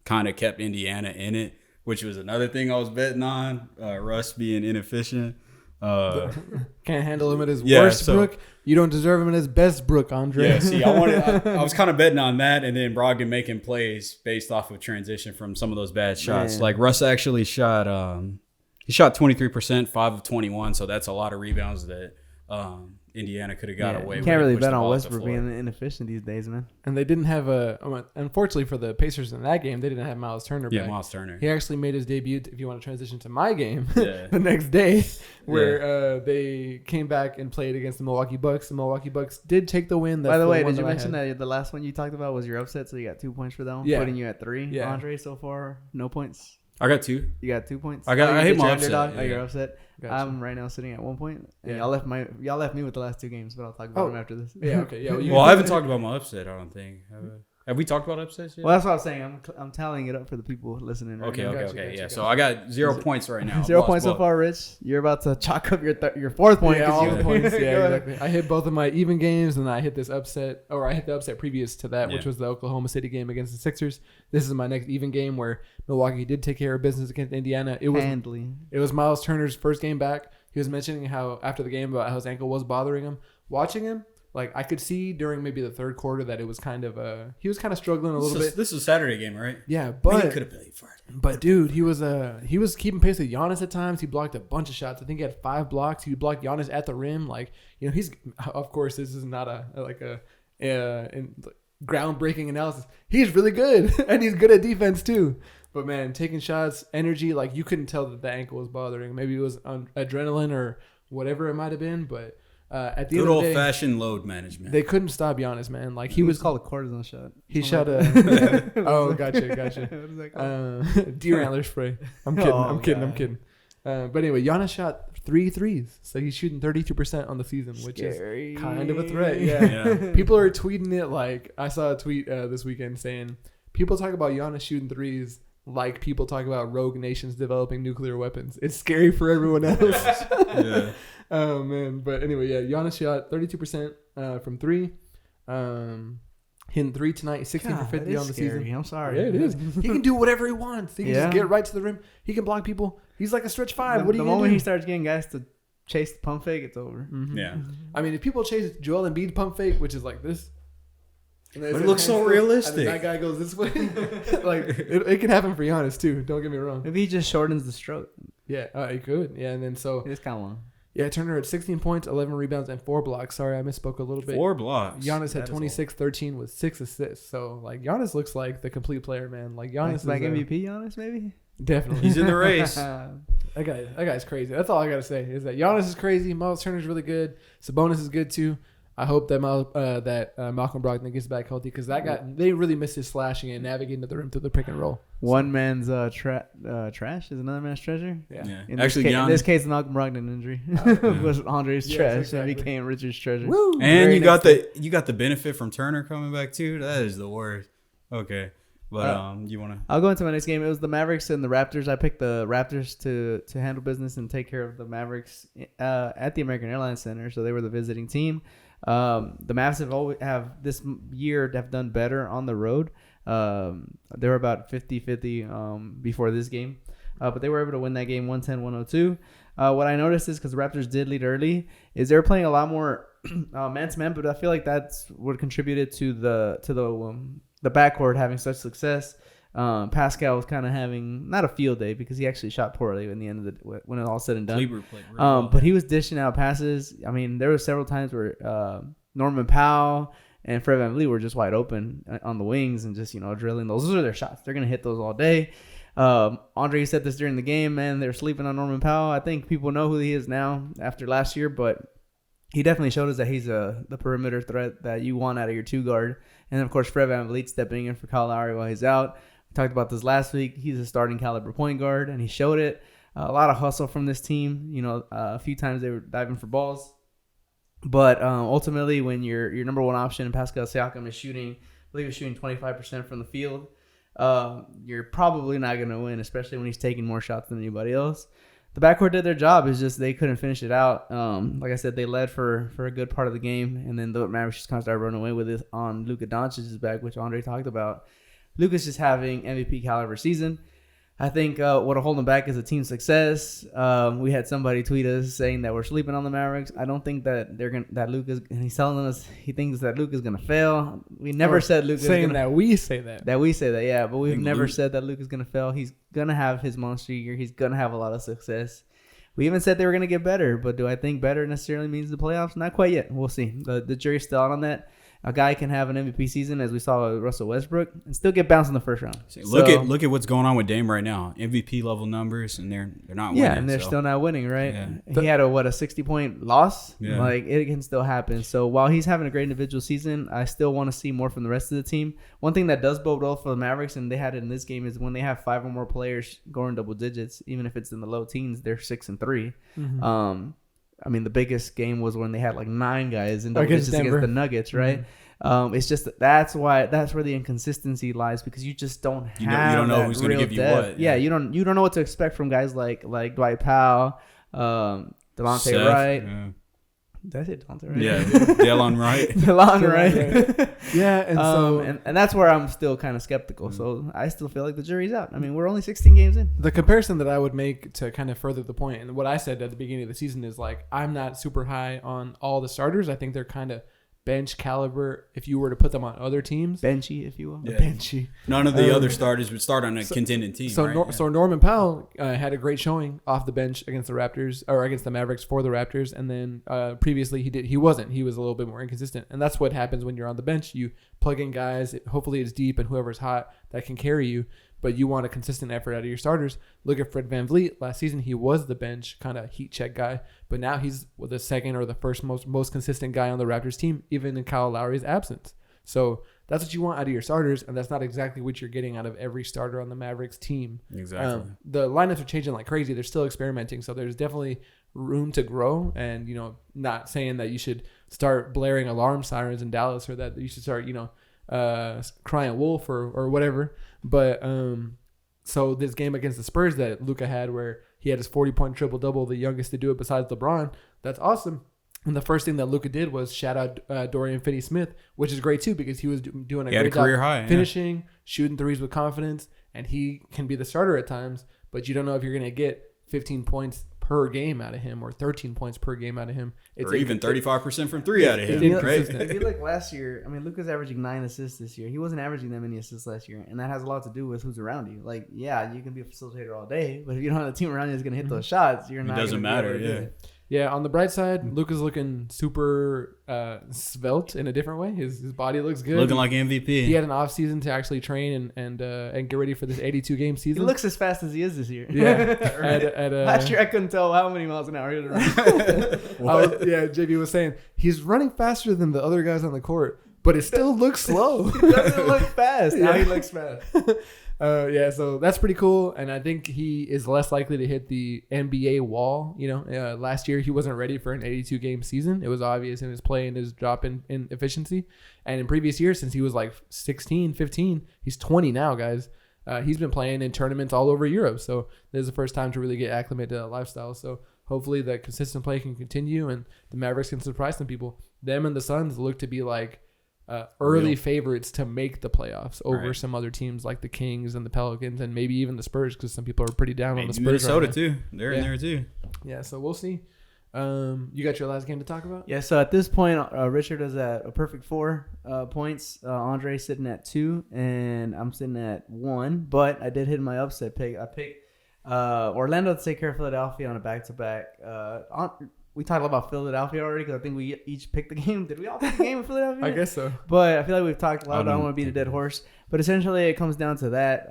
kind of kept Indiana in it, which was another thing I was betting on. Russ being inefficient. Can't handle him at his worst, Brook. You don't deserve him at his best, Brook, Andre. Yeah, see, I was kind of betting on that, and then Brogdon making plays based off of transition from some of those bad shots. Man. Like Russ actually shot, he shot 23%, 5 of 21, so that's a lot of rebounds that Indiana could have got away with. You can't really bet on Westbrook being inefficient these days, man. And they didn't have unfortunately for the Pacers in that game, they didn't have Miles Turner back. Yeah, Miles Turner. He actually made his debut, if you want to transition to my game, the next day, where they came back and played against the Milwaukee Bucks. The Milwaukee Bucks did take the win. By the way, did you mention that the last one you talked about was your upset, so you got 2 points for that one? Yeah. Putting you at 3. Yeah. Andre, so far, no points. I got 2. You got 2 points. I hit my underdog. upset. Oh, Yeah. you're upset. Gotcha. I'm right now sitting at 1 point. And Yeah. y'all left me with the last 2 games, but I'll talk about them after this. Yeah, okay. Yeah, Well, I haven't talked about my upset, I don't think. Have we talked about upsets yet? Well, that's what I'm saying. I'm tallying it up for the people listening. Right Okay, now. okay. Yeah, so I got 0 points right now. 0 points so far, Rich. You're about to chalk up your fourth point. Yeah, 'cause all you- the points. Yeah, exactly. I hit both of my even games, and I hit this upset, or I hit the upset previous to that, which was the Oklahoma City game against the Sixers. This is my next even game where Milwaukee did take care of business against Indiana. It was Miles Turner's first game back. He was mentioning how after the game about how his ankle was bothering him. Watching him, like I could see during maybe the third quarter that it was kind of he was kind of struggling a little bit. This was Saturday game, right? Yeah, but he could have played for it. But dude, he was keeping pace with Giannis at times. He blocked a bunch of shots. I think he had 5 blocks. He blocked Giannis at the rim. Like, he's, of course, this is not a groundbreaking analysis. He's really good, and he's good at defense too. But man, taking shots, energy, like you couldn't tell that the ankle was bothering. Maybe it was adrenaline or whatever it might have been. But at the good end of the day, old-fashioned load management. they couldn't stop Giannis, man. Like He was called a cortisone shot. he shot a. Oh, gotcha. Deer antler spray. I'm kidding. But anyway, Giannis shot 3 threes, so he's shooting 32% on the season, which Scary. is kind of a threat. Yeah. People are tweeting it like I saw a tweet this weekend saying people talk about Giannis shooting threes like people talk about rogue nations developing nuclear weapons. It's scary for everyone else. Yeah. Oh man, but anyway, yeah, Giannis shot 32% from 3. Hitting 3 tonight, 16 for 50 on the season. I'm sorry. Yeah, it is. He can do whatever he wants. He can just get right to the rim. He can block people. He's like a stretch 5. What are you The gonna moment do? he starts getting guys to chase the pump fake, it's over. Mm-hmm. Yeah. I mean, if people chase Joel Embiid pump fake, which is like this, and But it looks so realistic. and then that guy goes this way. Like it can happen for Giannis too. Don't get me wrong. Maybe he just shortens the stroke. Yeah, it could. Yeah, and then so It's kind of long. yeah, Turner had 16 points, 11 rebounds, and 4 blocks. Sorry, I misspoke a little bit. 4 blocks. Giannis had 26, 13 with 6 assists. So like Giannis looks like the complete player, man. Like Giannis is like MVP, Giannis, maybe. definitely. He's in the race. That guy's crazy. That's all I gotta say is that Giannis is crazy. Miles Turner's really good. Sabonis is good too. I hope that Malcolm Brogdon gets back healthy because that guy they really missed his slashing and navigating to the rim through the pick and roll. One man's trash is another man's treasure. Yeah. In Actually, in this case, the Malcolm Brogdon injury was Andre's Yes, trash exactly. and became Richard's treasure. Woo! And Very you got next the benefit from Turner coming back too. That is the worst. Okay, but you want to? I'll go into my next game. It was the Mavericks and the Raptors. I picked the Raptors to handle business and take care of the Mavericks at the American Airlines Center. So they were the visiting team. The Mavs have this year have done better on the road. They were about 50-50 before this game, but they were able to win that game 110-102. What I noticed is, because the Raptors did lead early, is they were playing a lot more man-to-man, but I feel like that's what contributed to the backcourt having such success. Pascal was kind of having not a field day because he actually shot poorly in the end of when it all said and done. Kleber played really well. But he was dishing out passes. I mean, there were several times where Norman Powell and Fred VanVleet were just wide open on the wings and just drilling those. Those are their shots. They're gonna hit those all day. Andre said this during the game, man. They're sleeping on Norman Powell. I think people know who he is now after last year, but he definitely showed us that he's the perimeter threat that you want out of your two guard. And then, of course, Fred VanVleet stepping in for Kyle Lowry while he's out. We talked about this last week. He's a starting caliber point guard, and he showed it. A lot of hustle from this team. A few times they were diving for balls. But ultimately, when your number one option, Pascal Siakam, is shooting, I believe he's shooting 25% from the field, you're probably not going to win, especially when he's taking more shots than anybody else. The backcourt did their job. It's just they couldn't finish it out. Like I said, they led for a good part of the game, and then the Mavericks just kind of started running away with it on Luka Doncic's back, which Andre talked about. Luka's just having MVP caliber season. I think what'll hold them back is a team success. We had somebody tweet us saying that we're sleeping on the Mavericks. I don't think that that Luka's, and he's telling us he thinks that Luka's gonna fail. We never said Luka's saying gonna, that we say that. That we say that, yeah, but we've never Luka said that Luka's gonna fail. He's gonna have his monster year. He's gonna have a lot of success. We even said they were gonna get better, but do I think better necessarily means the playoffs? Not quite yet. We'll see. The jury's still out on that. A guy can have an MVP season, as we saw with Russell Westbrook, and still get bounced in the first round. Look at what's going on with Dame right now. MVP level numbers, and they're not winning. Yeah, and they're still not winning, right? Yeah. He had a 60-point loss. Yeah. Like, it can still happen. So while he's having a great individual season, I still want to see more from the rest of the team. One thing that does bode well for the Mavericks, and they had it in this game, is when they have 5 or more players going double digits, even if it's in the low teens, they're 6-3. Mm-hmm. I mean, the biggest game was when they had 9 guys in double digits Denver. against the Nuggets, right? Mm-hmm. It's just that's where the inconsistency lies, because you just don't have you don't know who's going to give you depth. what. Yeah, you don't know what to expect from guys like Dwight Powell, Delonte Wright. Yeah. Did I say Delonte Wright? Yeah, Delon Wright. Delon Wright. Yeah, and so and that's where I'm still kind of skeptical. Mm-hmm. So I still feel like the jury's out. I mean, we're only 16 games in. The comparison that I would make to kind of further the point, and what I said at the beginning of the season, is I'm not super high on all the starters. I think they're kind of bench caliber if you were to put them on other teams. Benchy, if you will. Yeah. Benchy. None of the other starters would start on a contending team. So, right? So Norman Powell had a great showing off the bench against the Raptors, or against the Mavericks for the Raptors, and then previously he wasn't. He was a little bit more inconsistent, and that's what happens when you're on the bench. You plug in guys. Hopefully it's deep, and whoever's hot that can carry you. But you want a consistent effort out of your starters. Look at Fred VanVleet. Last season, he was the bench kind of heat check guy. But now he's the second or the first most consistent guy on the Raptors team, even in Kyle Lowry's absence. So that's what you want out of your starters, and that's not exactly what you're getting out of every starter on the Mavericks team. Exactly. The lineups are changing like crazy. They're still experimenting, so there's definitely room to grow. And, not saying that you should start blaring alarm sirens in Dallas, or that you should start, crying wolf or whatever. But so this game against the Spurs that Luka had, where he had his 40-point triple-double, the youngest to do it besides LeBron, that's awesome. And the first thing that Luka did was shout out Dorian Finney-Smith, which is great too, because he was doing a great career job high, finishing, shooting threes with confidence, and he can be the starter at times, but you don't know if you're going to get 15 points per game out of him or 13 points per game out of him. Or even 35% from 3 out of him. Right? If you look last year, I mean, Luka's averaging 9 assists this year. He wasn't averaging that many assists last year, and that has a lot to do with who's around you. You can be a facilitator all day, but if you don't have a team around you that's going to hit those shots, you're not. It doesn't matter, yeah. Yeah, on the bright side, Luka's looking super svelte in a different way. His body looks good. Looking like MVP. He had an off season to actually train and get ready for this 82-game He season. looks as fast as he is this year. Yeah. Last year I couldn't tell how many miles an hour he was running. JB was saying he's running faster than the other guys on the court, but it still looks slow. He doesn't look fast. Now he looks fast. So that's pretty cool, and I think he is less likely to hit the NBA wall. Last year he wasn't ready for an 82-game season. It was obvious in his play and his drop in efficiency. And in previous years, since he was 16, 15, he's 20 now, guys. He's been playing in tournaments all over Europe, so this is the first time to really get acclimated to that lifestyle. So hopefully that consistent play can continue, and the Mavericks can surprise some people. them and the Suns look to be like early Real. favorites to make the playoffs over Right. some other teams like the Kings and the Pelicans and maybe even the Spurs, because some people are pretty down on the Maybe Spurs. Minnesota right too. They're in Yeah. there too. Yeah, so we'll see. You got your last game to talk about? Yeah, so at this point, Richard is at a perfect 4 points. Andre sitting at 2, and I'm sitting at 1. But I did hit my upset pick. I picked Orlando to take care of Philadelphia on a back-to-back. We talked about Philadelphia already because I think we each picked the game. Did we all pick the game in Philadelphia? I guess so. But I feel like we've talked a lot. I don't want to beat a think dead horse. But essentially, it comes down to that.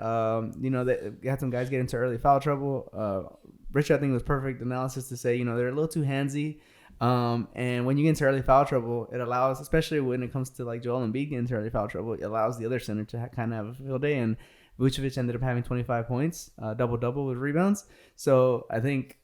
They had some guys get into early foul trouble. Richard, I think, was perfect analysis to say, they're a little too handsy. And when you get into early foul trouble, it allows, especially when it comes to like Joel Embiid getting into early foul trouble, it allows the other center to kind of have a field day. And Vucevic ended up having 25 points, double-double with rebounds. So I think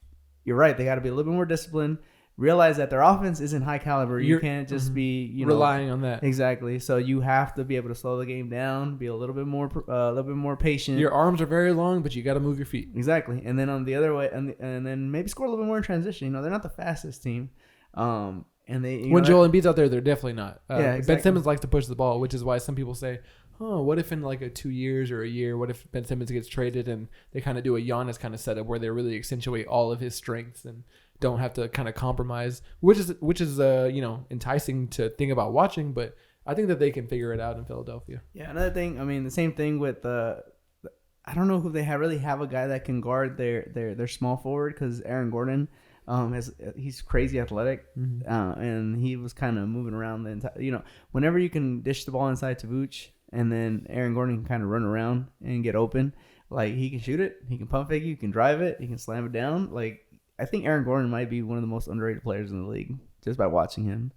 you're right. They got to be a little bit more disciplined. Realize that their offense isn't high caliber. You can't just be, relying on that. Exactly. So you have to be able to slow the game down, be a little bit more patient. Your arms are very long, but you got to move your feet. Exactly. And then on the other way, and then maybe score a little bit more in transition. They're not the fastest team. And they When Joel Embiid's out there, they're definitely not. Yeah, exactly. Ben Simmons likes to push the ball, which is why some people say, "Oh, what if in like a 2 years or a year, what if Ben Simmons gets traded and they kind of do a Giannis kind of setup where they really accentuate all of his strengths and don't have to kind of compromise," which is enticing to think about watching, but I think that they can figure it out in Philadelphia. Yeah, another thing. I mean, the same thing with I don't know if they really have a guy that can guard their small forward, because Aaron Gordon, he's crazy athletic, and he was kind of moving around the entire. Whenever you can dish the ball inside to Vooch, and then Aaron Gordon can kind of run around and get open, like he can shoot it, he can pump fake you, he can drive it, he can slam it down. Like I think Aaron Gordon might be one of the most underrated players in the league just by watching him.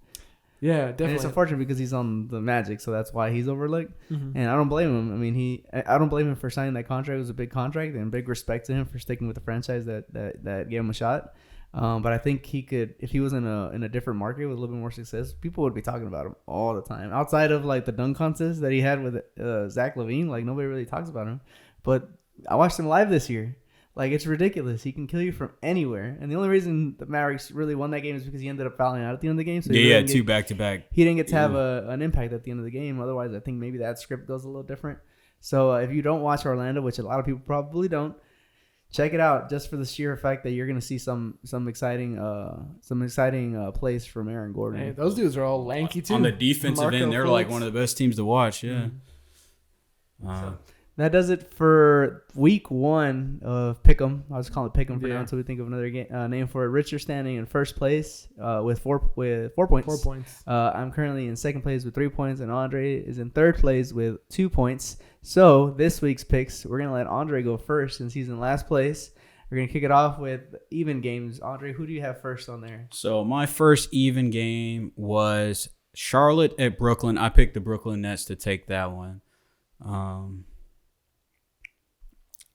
Yeah, definitely. And it's unfortunate because he's on the Magic, so that's why he's overlooked. Mhm. And I don't blame him. I mean, I don't blame him for signing that contract. It was a big contract, and big respect to him for sticking with the franchise that gave him a shot. But I think he could, if he was in a different market with a little bit more success, people would be talking about him all the time. Outside of like the dunk contest that he had with Zach LaVine, like nobody really talks about him. But I watched him live this year. Like, it's ridiculous. He can kill you from anywhere. And the only reason the Mavericks really won that game is because he ended up fouling out at the end of the game. So Yeah, 2 back-to-back. He didn't get to have an impact at the end of the game. Otherwise, I think maybe that script goes a little different. So if you don't watch Orlando, which a lot of people probably don't, check it out just for the sheer fact that you're going to see some exciting plays from Aaron Gordon. Hey, those dudes are all lanky too. On the defensive Marco end, they're like Fultz. one of the best teams to watch. Yeah. That does it for week 1 of Pick'em. I'll just call it Pick'em for now Yeah. until we think of another name for it. Richard standing in first place with 4 points. 4 points. I'm currently in second place with 3 points, and Andre is in third place with 2 points. So this week's picks, we're gonna let Andre go first since he's in last place. We're gonna kick it off with even games. Andre, who do you have first on there? So my first even game was Charlotte at Brooklyn. I picked the Brooklyn Nets to take that one.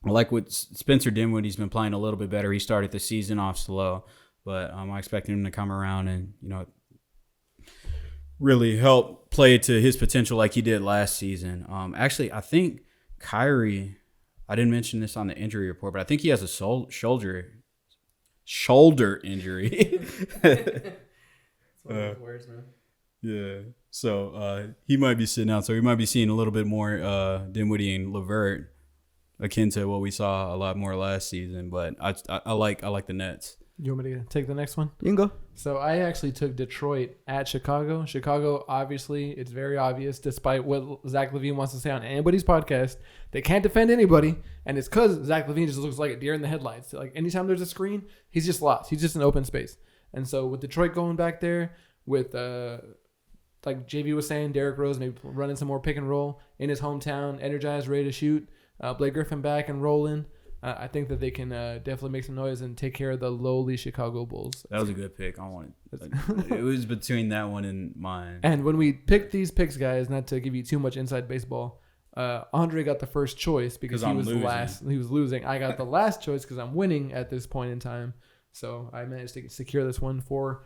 I like what Spencer Dinwiddie's been playing a little bit better. He started the season off slow, but I expect him to come around and really help play to his potential like he did last season. Actually, I think Kyrie. I didn't mention this on the injury report, but I think he has a shoulder injury. Words, man. Yeah. So he might be sitting out. So we might be seeing a little bit more Dinwiddie and LeVert, akin to what we saw a lot more last season. But I like the Nets. You want me to take the next one? You can go. So I actually took Detroit at Chicago. Chicago, obviously, it's very obvious, despite what Zach LaVine wants to say on anybody's podcast, they can't defend anybody, and it's because Zach LaVine just looks like a deer in the headlights. Like anytime there's a screen, he's just lost. He's just in open space. And so with Detroit going back there, with like JV was saying, Derrick Rose maybe running some more pick and roll in his hometown, energized, ready to shoot. Blake Griffin back and rolling. I think that they can definitely make some noise and take care of the lowly Chicago Bulls. That was a good pick. It was between that one and mine. And when we picked these picks, guys, not to give you too much inside baseball, Andre got the first choice because he was last. He was losing. I got the last choice because I'm winning at this point in time. So I managed to secure this one for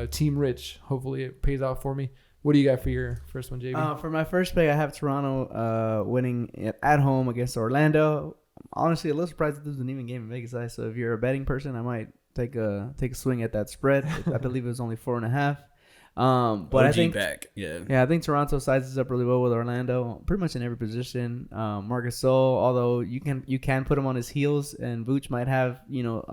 Team Rich. Hopefully it pays off for me. What do you got for your first one, JB? For my first pick, I have Toronto winning at home against Orlando. Honestly, a little surprised that this was an even game in Vegas. So if you're a betting person, I might take a swing at that spread. I believe it was only 4.5. But I OG think back. Yeah. yeah, I think Toronto sizes up really well with Orlando, pretty much in every position. Marcus Gasol, although you can put him on his heels, and Vooch might have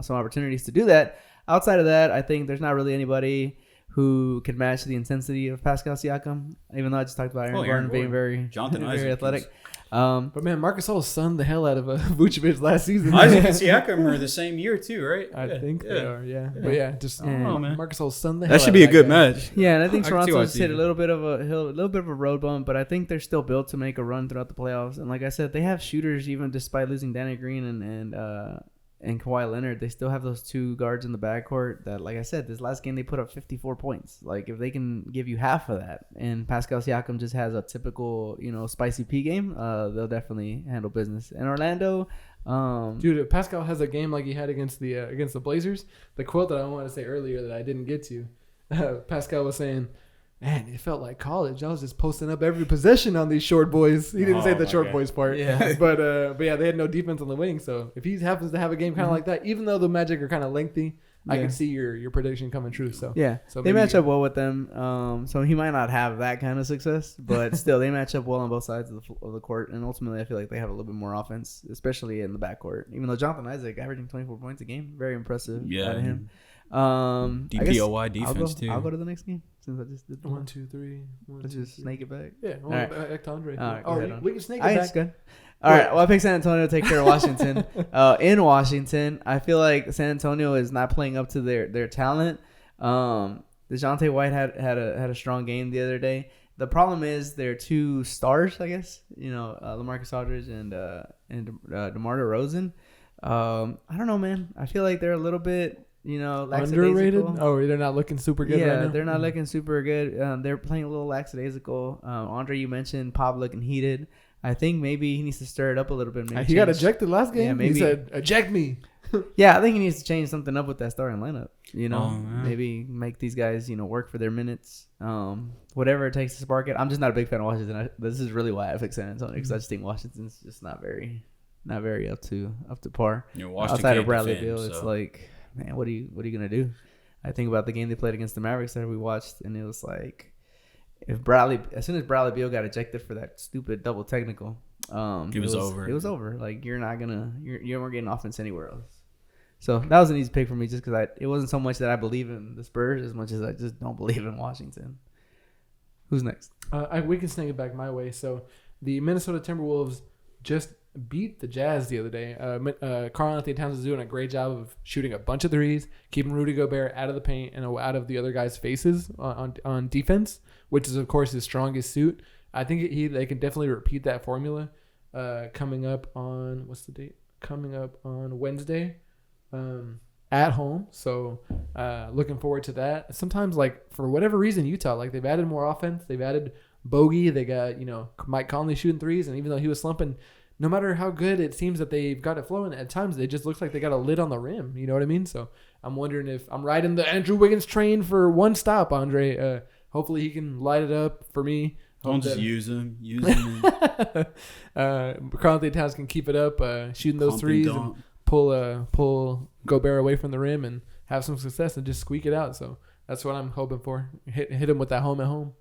some opportunities to do that. Outside of that, I think there's not really anybody who can match the intensity of Pascal Siakam. Even though I just talked about Aaron Gordon being very Jonathan very Isaac athletic. But man, Marcus Gasol sunned the hell out of Vucevic last season. Isaac and Siakam are the same year too, right? I think they are, yeah. But yeah, just I don't know, man. Marcus Gasol sunned the hell That out should of be a that good guy. match. Yeah, and I think I can see why Toronto's it's hit a even. little bit of a road bump, but I think they're still built to make a run throughout the playoffs. And like I said, they have shooters even despite losing Danny Green and Kawhi Leonard. They still have those two guards in the backcourt that, like I said, this last game they put up 54 points. Like if they can give you half of that, and Pascal Siakam just has a typical spicy P game, they'll definitely handle business. And Orlando. Dude, if Pascal has a game like he had against the Blazers, the quote that I wanted to say earlier that I didn't get to, Pascal was saying, "Man, it felt like college. I was just posting up every possession on these short boys." He didn't say the my short God. boys part, Yeah. but yeah, they had no defense on the wing. So if he happens to have a game kind of like that, even though the Magic are kind of lengthy, I Yeah. can see your prediction coming true. So Yeah, So they maybe- match up well with them. So he might not have that kind of success, but still, they match up well on both sides of the court. And ultimately, I feel like they have a little bit more offense, especially in the backcourt. Even though Jonathan Isaac averaging 24 points a game, very impressive Yeah. out of him. I guess DPOY defense too. I'll go to the next game since I just did the 1, 2, 3. Let's just snake it back. Yeah, All right. back to Andre. All right, go Oh, ahead, Andre. we can snake it I back. it's good. All right. Well, I picked San Antonio to take care of Washington. In Washington, I feel like San Antonio is not playing up to their talent. DeJounte White had a strong game the other day. The problem is their two stars, I guess. LaMarcus Aldridge and DeMar DeRozan. I don't know, man. I feel like they're a little bit Underrated? lackadaisical. Oh, they're not looking super good right now? They're not looking super good. They're playing a little lackadaisical. Andre, you mentioned Pop looking heated. I think maybe he needs to stir it up a little bit. Maybe He got change- ejected last game. Yeah, maybe- He said, "Eject me." Yeah, I think he needs to change something up with that starting lineup. man. Maybe make these guys, work for their minutes. Whatever it takes to spark it. I'm just not a big fan of Washington. This is really why I picked San Antonio because I just think Washington's just not very up to par. Washington Outside can't of Bradley defend, Beal, it's so. like, man, what are you gonna do? I think about the game they played against the Mavericks that we watched, and it was like, as soon as Bradley Beal got ejected for that stupid double technical, It was over. It was over. Like you weren't getting offense anywhere else. So that was an easy pick for me, just because it wasn't so much that I believe in the Spurs as much as I just don't believe in Washington. Who's next? We can snake it back my way. So the Minnesota Timberwolves just beat the Jazz the other day. Karl Anthony Towns is doing a great job of shooting a bunch of threes, keeping Rudy Gobert out of the paint and out of the other guys' faces on defense, which is of course his strongest suit. I think they can definitely repeat that formula coming up on what's the date? Coming up on Wednesday. At home, so looking forward to that. Sometimes, like for whatever reason, Utah, like they've added more offense. They've added Bogey. They got Mike Conley shooting threes, and even though he was slumping, no matter how good it seems that they've got it flowing, at times it just looks like they got a lid on the rim. You know what I mean? So I'm wondering if I'm riding the Andrew Wiggins train for one stop, Andre. Hopefully he can light it up for me. Don't just use him. Use him. Karl Anthony Towns can keep it up, shooting those Pump and threes. dump. And pull Gobert away from the rim and have some success and just squeak it out. So that's what I'm hoping for. Hit him with that home at home.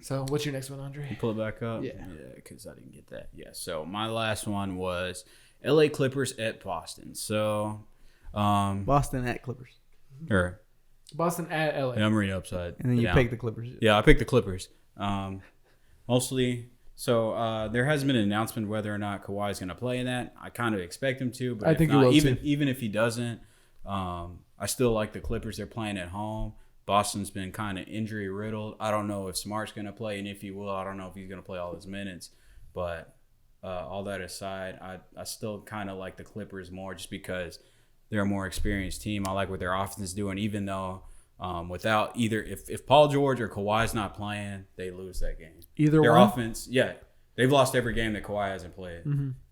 So what's your next one, Andre? Pull it back up. Yeah, because I didn't get that. Yeah. So my last one was L.A. Clippers at Boston. So, Boston at Clippers, or Boston at LA. I'm reading upside. and then you down. pick the Clippers. Yeah, I picked the Clippers. Mostly. So there hasn't been an announcement whether or not Kawhi is going to play in that. I kind of expect him to, but I if think he not, will even too. even if he doesn't, I still like the Clippers. They're playing at home. Boston's been kind of injury riddled. I don't know if Smart's going to play, and if he will, I don't know if he's going to play all his minutes. But all that aside, I still kind of like the Clippers more just because they're a more experienced team. I like what their offense is doing, even though without either if Paul George or Kawhi's not playing, they lose that game. Either Their one. offense, yeah. They've lost every game that Kawhi hasn't played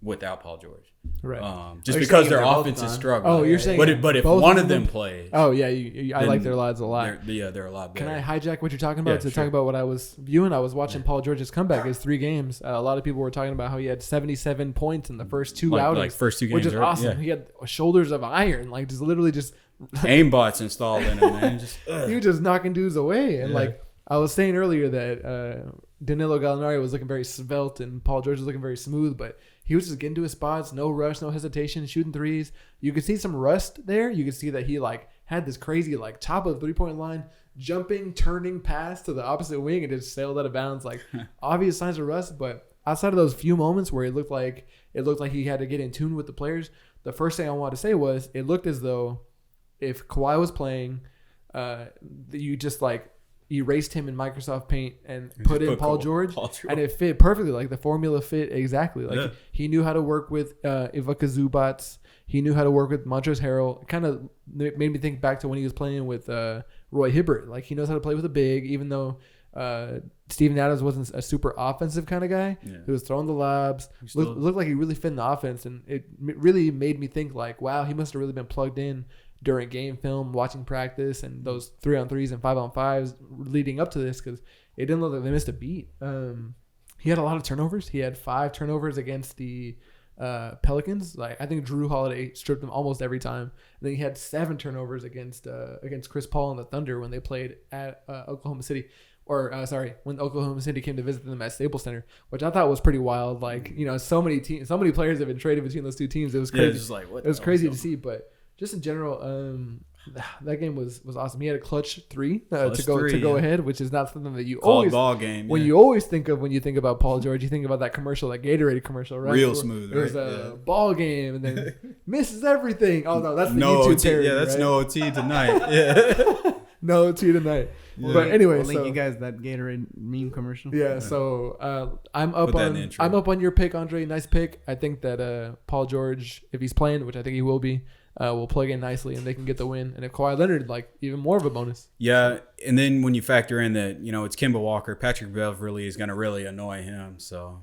without Paul George. Right. Just You're because saying their they're both offense is gone. struggling. Oh, you're saying but if both one of of them them- plays, Oh yeah, I then like their odds a lot. they're a lot better. Can I hijack what you're talking about Yeah, to sure. talk about what I was viewing? I was watching Paul George's comeback. His 3 games. A lot of people were talking about how he had 77 points in the first 2 outings, like first 2 games, which is right? awesome. Yeah. He had shoulders of iron, like just literally just Aimbots installed in him, man. Just, he was just knocking dudes away. And Yeah. like I was saying earlier that Danilo Gallinari was looking very svelte and Paul George was looking very smooth, but he was just getting to his spots, no rush, no hesitation, shooting threes. You could see some rust there. You could see that he like had this crazy like top of the 3-point line, jumping, turning pass to the opposite wing and just sailed out of bounds. Like obvious signs of rust, but outside of those few moments where it looked like he had to get in tune with the players, the first thing I wanted to say was it looked as though if Kawhi was playing, you just like erased him in Microsoft Paint and put in Paul George, and it fit perfectly. Like the formula fit exactly. Like he knew how to work with Ivica Zubac. He knew how to work with Montrezl Harrell. It kind of made me think back to when he was playing with Roy Hibbert. Like he knows how to play with a big, even though Steven Adams wasn't a super offensive kind of guy. Yeah. He was throwing the lobs. Looked like he really fit in the offense, and it really made me think like, wow, he must have really been plugged in during game film, watching practice, and those 3-on-3s and 5-on-5s leading up to this, because it didn't look like they missed a beat. He had a lot of turnovers. He had 5 turnovers against the Pelicans. Like I think Drew Holiday stripped them almost every time. And then he had 7 turnovers against Chris Paul and the Thunder when they played at Oklahoma City. When Oklahoma City came to visit them at Staples Center, which I thought was pretty wild. Like, so many players have been traded between those 2 teams. It was crazy. Yeah, just like, what it was crazy to see, but just in general, that game was awesome. He had a clutch 3 to go ahead, which is not something that you always ball game. when you always think of when you think about Paul George. You think about that commercial, that Gatorade commercial, right? Real smooth. It was a ball game and then misses everything. Oh no, that's the no YouTube OT. parody, Yeah, that's right? no OT tonight. Yeah. No OT tonight. Yeah. But anyway, We'll link so you guys that Gatorade meme commercial. yeah, so I'm up Put that in on the intro. I'm up on your pick, Andre. Nice pick. I think that Paul George, if he's playing, which I think he will be, will plug in nicely and they can get the win. And if Kawhi Leonard, like even more of a bonus. Yeah, and then when you factor in that, it's Kemba Walker, Patrick Beverly is going to really annoy him, so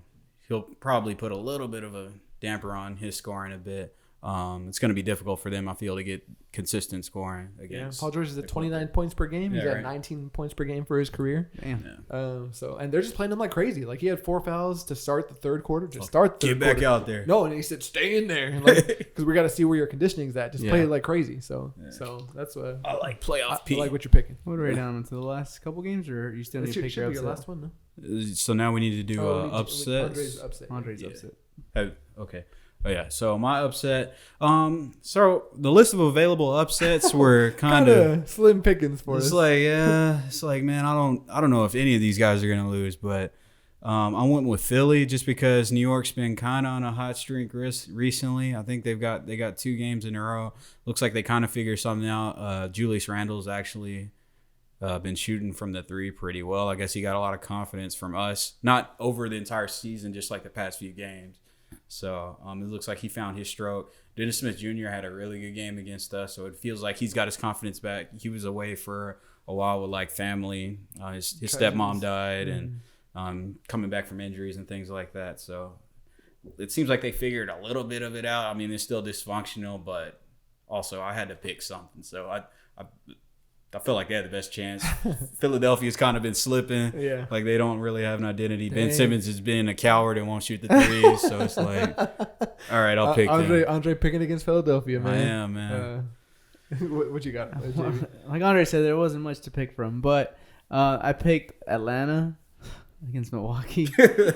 he'll probably put a little bit of a damper on his scoring a bit. It's going to be difficult for them, I feel, to get consistent scoring against. Paul George is at 29 points per game. He's Yeah, at right. 19 points per game for his career. Damn. Yeah. And they're just playing him like crazy. Like he had 4 fouls to start the third quarter. Get back out there. No, and he said, "Stay in there," because we got to see where your conditioning's at. Just play Yeah. it like crazy. So that's what I like playoff I P. like what you're picking. What are we down into the last couple games, or you still need to pick your upset? last one. No? So now we need to do upsets. Andre's upset. Andre's Yeah. upset. Okay. Oh yeah. So my upset. So the list of available upsets were kind of slim pickings for us. It's like man, I don't know if any of these guys are gonna lose, but I went with Philly just because New York's been kind of on a hot streak recently. I think they got 2 games in a row. Looks like they kind of figured something out. Julius Randle's actually been shooting from the 3 pretty well. I guess he got a lot of confidence from us, not over the entire season, just like the past few games. So it looks like he found his stroke. Dennis Smith Jr. had a really good game against us, so it feels like he's got his confidence back. He was away for a while with like family. His stepmom died, and coming back from injuries and things like that. So it seems like they figured a little bit of it out. I mean, it's still dysfunctional, but also I had to pick something. So I feel like they had the best chance. Philadelphia's kind of been slipping. Yeah. Like they don't really have an identity. Ben Dang. Simmons has been a coward and won't shoot the 3s. So it's like, all right, I'll pick them. Andre picking against Philadelphia, man. I am, man. What you got, JB? Like Andre said, there wasn't much to pick from, but I picked Atlanta against Milwaukee. The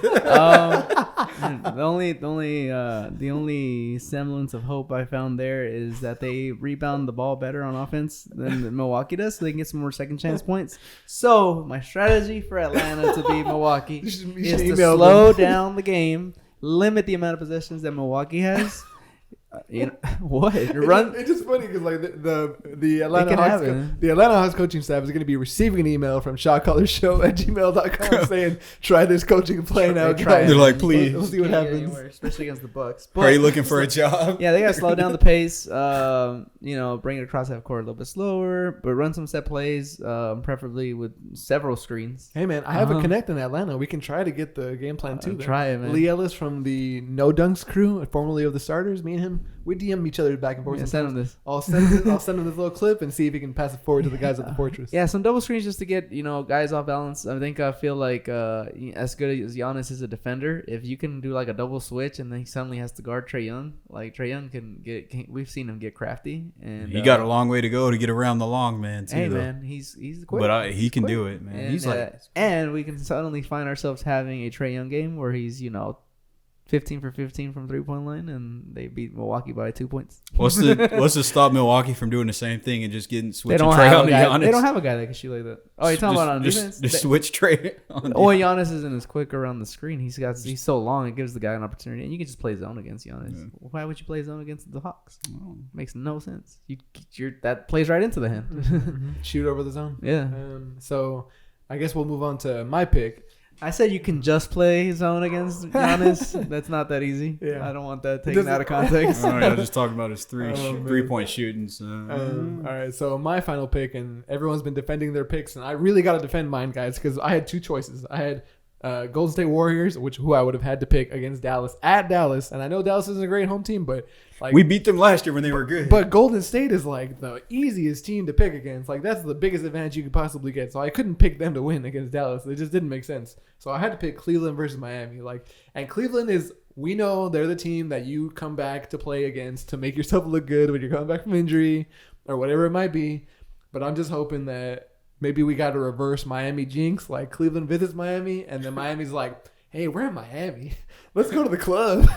only semblance of hope I found there is that they rebound the ball better on offense than Milwaukee does, so they can get some more second chance points. So my strategy for Atlanta to beat Milwaukee You should is to email slow them. down the game, limit the amount of possessions that Milwaukee has. What? It's just funny because like the Atlanta Hawks coaching staff is going to be receiving an email from shotcallershow@gmail.com saying, "Try this coaching plan out, guys." They're like, please. We'll see what happens. Especially against the Bucks. Are you looking for a job? Yeah, they gotta slow down the pace. Bring it across half court a little bit slower, but run some set plays, preferably with several screens. Hey man, I have a connect in Atlanta. We can try to get the game plan too. Try it, man. Lee Ellis from the No Dunks crew, formerly of the Starters. Me and him, we DM each other back and forth. Yeah, send him this. I'll send him this little clip and see if he can pass it forward to the guys at the Fortress. Yeah, some double screens just to get guys off balance. I feel like as good as Giannis is a defender, if you can do like a double switch and then he suddenly has to guard Trae Young, like Trae Young we've seen him get crafty, and he got a long way to go to get around the long man too. Hey though. Man, he's quick. But he can do it, man. And, He's like, and we can suddenly find ourselves having a Trae Young game where he's 15 for 15 from 3-point line, and they beat Milwaukee by 2 points. What's to stop Milwaukee from doing the same thing and just switching They don't Trae on to Giannis? They don't have a guy that can shoot like that. Oh, you're talking about on defense? Just switch Trae on. Giannis isn't as quick around the screen. He's so long, it gives the guy an opportunity, and you can just play zone against Giannis. Yeah. Why would you play zone against the Hawks? Oh. Makes no sense. That plays right into the hand. Shoot over the zone. Yeah. So I guess we'll move on to my pick. I said you can just play zone against Giannis. That's not that easy. Yeah. I don't want that taken out of context. Oh, yeah, just talking about his three-point shooting. So. All right, so my final pick, and everyone's been defending their picks, and I really got to defend mine, guys, because I had two choices. I had Golden State Warriors, who I would have had to pick against Dallas at Dallas, and I know Dallas isn't a great home team, but we beat them last year when they were good. But Golden State is like the easiest team to pick against. Like that's the biggest advantage you could possibly get. So I couldn't pick them to win against Dallas. It just didn't make sense. So I had to pick Cleveland versus Miami. And Cleveland we know they're the team that you come back to play against to make yourself look good when you're coming back from injury or whatever it might be. But I'm just hoping that maybe we got a reverse Miami jinx. Like Cleveland visits Miami, and then Miami's like, "Hey, we're in Miami. Let's go to the club."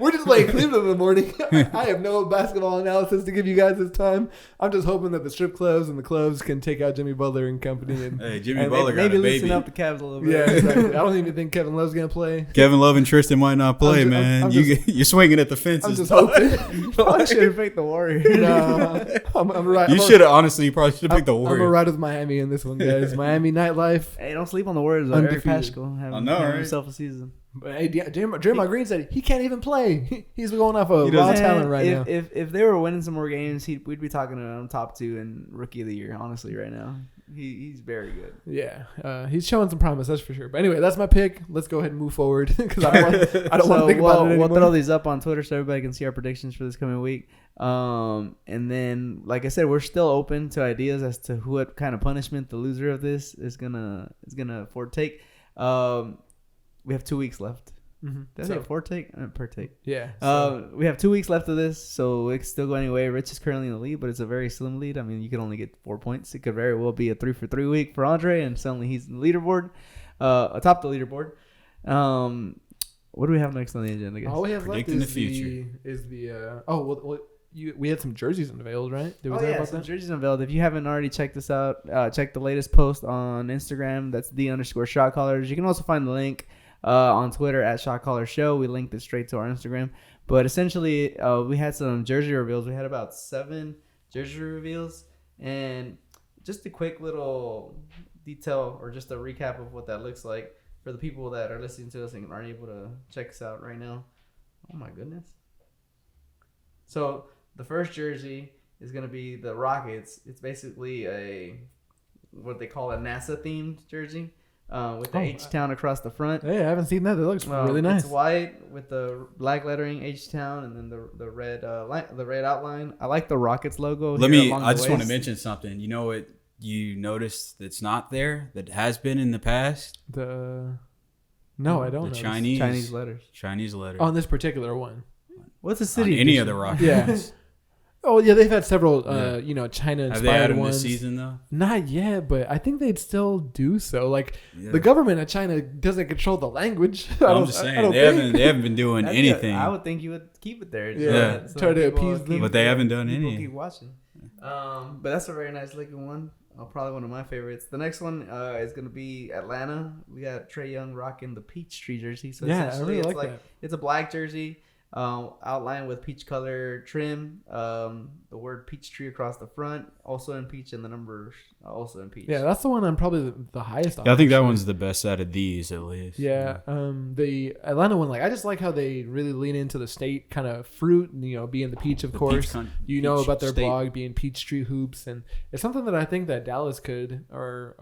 We're just playing Cleveland in the morning. I have no basketball analysis to give you guys this time. I'm just hoping that the strip clubs and the clubs can take out Jimmy Butler and company. And Jimmy Butler got a baby. Maybe loosen up the Cavs a little bit. Yeah, exactly. I don't even think Kevin Love's gonna play. Kevin Love and Tristan might not play, man. You're swinging at the fences. I'm just hoping. I should have picked the Warriors. No, I'm right. You should have honestly. You probably should have picked the Warriors. I'm gonna ride with Miami in this one, guys. Miami nightlife. Hey, don't sleep on the Warriors. Eric Paschal having himself a season. But hey, Draymond Green said he can't even play. He's going off of raw talent right now. If they were winning some more games, we'd be talking about him top 2 and rookie of the year. Honestly, right now, he's very good. Yeah, he's showing some promise, that's for sure. But anyway, that's my pick. Let's go ahead and move forward because I don't want to think about it anymore. We'll throw these up on Twitter so everybody can see our predictions for this coming week. And then, like I said, we're still open to ideas as to what kind of punishment the loser of this is gonna foretake. We have 2 weeks left. Mm-hmm. Did I say foretake? Partake. Yeah. We have 2 weeks left of this, so it can still go anyway. Rich is currently in the lead, but it's a very slim lead. I mean, you could only get 4 points. It could very well be a 3-for-3 week for Andre, and suddenly he's in the leaderboard, atop the leaderboard. What do we have next on the agenda, guys? All we have left Predicting is the future. We had some jerseys unveiled, right? Did we talk about that? Jerseys unveiled. If you haven't already checked this out, check the latest post on Instagram. That's _Shotcallers. You can also find the link on Twitter at Shotcallers Show. We linked it straight to our Instagram. But essentially, we had some jersey reveals. We had about 7 jersey reveals. And just a quick little detail or just a recap of what that looks like for the people that are listening to us and aren't able to check us out right now. Oh, my goodness. So the first jersey is going to be the Rockets. It's basically what they call a NASA-themed jersey. With the H-Town across the front. Hey, I haven't seen that. It looks really nice. It's white with the black lettering H-Town and then the red outline. I like the Rockets logo. I just want to mention something. You know what you noticed that's not there that has been in the past? No, I don't know. The Chinese letters. On this particular one. What's the city? On any of the Rockets. Yeah. Oh, yeah, they've had several, China-inspired ones. Have they had them this season, though? Not yet, but I think they'd still do so. The government of China doesn't control the language. I'm just saying, they haven't been doing anything. I would think you would keep it there. Yeah, so try to appease them. But they haven't done any. Keep watching. But that's a very nice looking one. Probably one of my favorites. The next one is going to be Atlanta. We got Trae Young rocking the Peachtree jersey. So yeah, I really like that. It's a black jersey. Outlined with peach color trim. The word peach tree across the front, also in peach, and the numbers also in peach. Yeah, that's the one I'm probably the highest on. Yeah, I think that actually. one's the best out of these, at least. Yeah, the Atlanta one, like I just like how they really lean into the state kind of fruit, and, being the peach, of course. Peach About their state. blog being Peachtree Hoops, and it's something that I think that Dallas could, or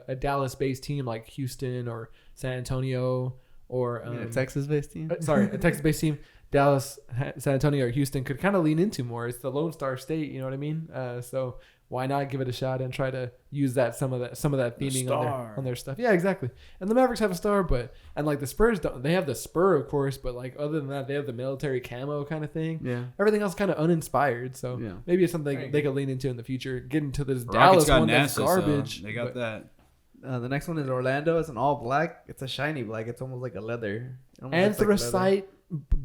a Dallas-based team like Houston or San Antonio, or a Texas-based team. a Texas-based team. Dallas, San Antonio, or Houston could kind of lean into more. It's the Lone Star State, you know what I mean? So why not give it a shot and try to use some of that theming on their stuff? Yeah, exactly. And the Mavericks have a star, and like the Spurs don't. They have the spur, of course, but like other than that, they have the military camo kind of thing. Yeah. Everything else kind of uninspired. So Yeah. maybe it's something they could lean into in the future. Get into this Rockets Dallas got one NASA, that's garbage. so they got that. The next one is Orlando. It's an all black. It's a shiny black. It's almost like a leather. It almost looks like leather. Anthracite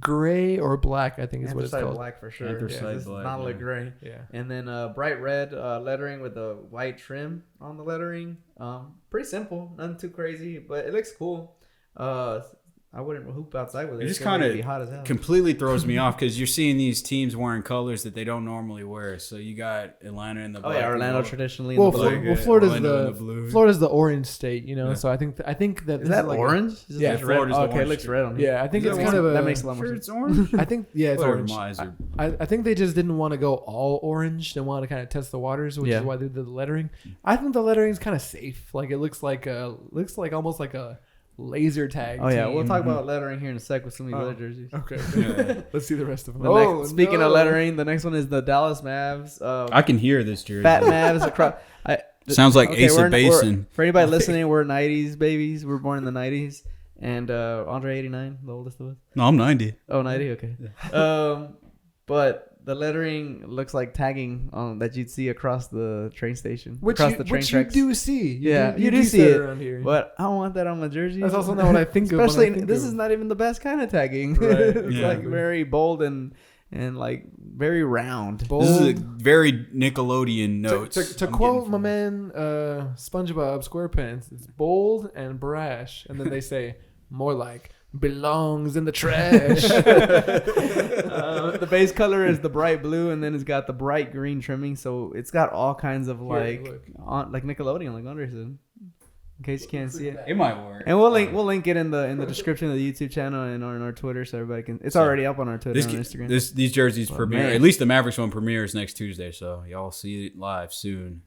gray or black, I think is what it's Anthracite called. black for sure. Anthracite This black, does not yeah. look gray. Yeah. And then bright red lettering with the white trim on the lettering. Pretty simple, nothing too crazy, but it looks cool. I wouldn't hoop outside with it. It just It's gonna kind be hot as hell. of completely throws me off because you're seeing these teams wearing colors that they don't normally wear. So you got Atlanta in the black. Orlando traditionally. Well, in the blue. Florida's Orlando in the the blue. Florida's the orange state, Yeah. So I think that Is this that like orange? Is Yeah, this red? Florida's Oh, the okay, it orange looks too. red on here. I think Is it's that kind of that makes a lot more Sure, sense. it's orange. I think it's Whatever, orange. my eyes are- I think they just didn't want to go all orange. They wanted to kind of test the waters, which Yeah. is why they did the lettering. I think the lettering is kind of safe. Like it looks like almost like a laser tag. Oh yeah, team. we'll talk about lettering here in a sec with some of these other jerseys. Okay, Yeah. let's see the rest of them. Speaking of lettering, the next one is the Dallas Mavs. I can hear this jersey. Fat Mavs across. Sounds like Ace of we're- Basin. For anybody listening, we're 90s babies. We're born in the 90s. And Andre 89, the oldest of us. No, I'm 90. Oh, 90? Okay. But the lettering looks like tagging that you'd see across the train station. Across the train tracks. you do see. You do see that it. around here. But I don't want that on my jersey. That's also not what I think of. when I Especially, think this of- is not even the best kind of tagging. Right, It's yeah. like very bold and like very round. bold. This is a very Nickelodeon notes. To I'm quote getting my from- man SpongeBob SquarePants, it's bold and brash, and then they say more like belongs in the trash. The base color is the bright blue, and then it's got the bright green trimming. So it's got all kinds of like like Nickelodeon, like Andre said. In case you can't see it, It might work. and we'll link it in the description of the YouTube channel and on our Twitter, so everybody can. It's already up on our Twitter and Instagram. These jerseys premiere. man. At least the Mavericks one premieres next Tuesday, so y'all see it live soon.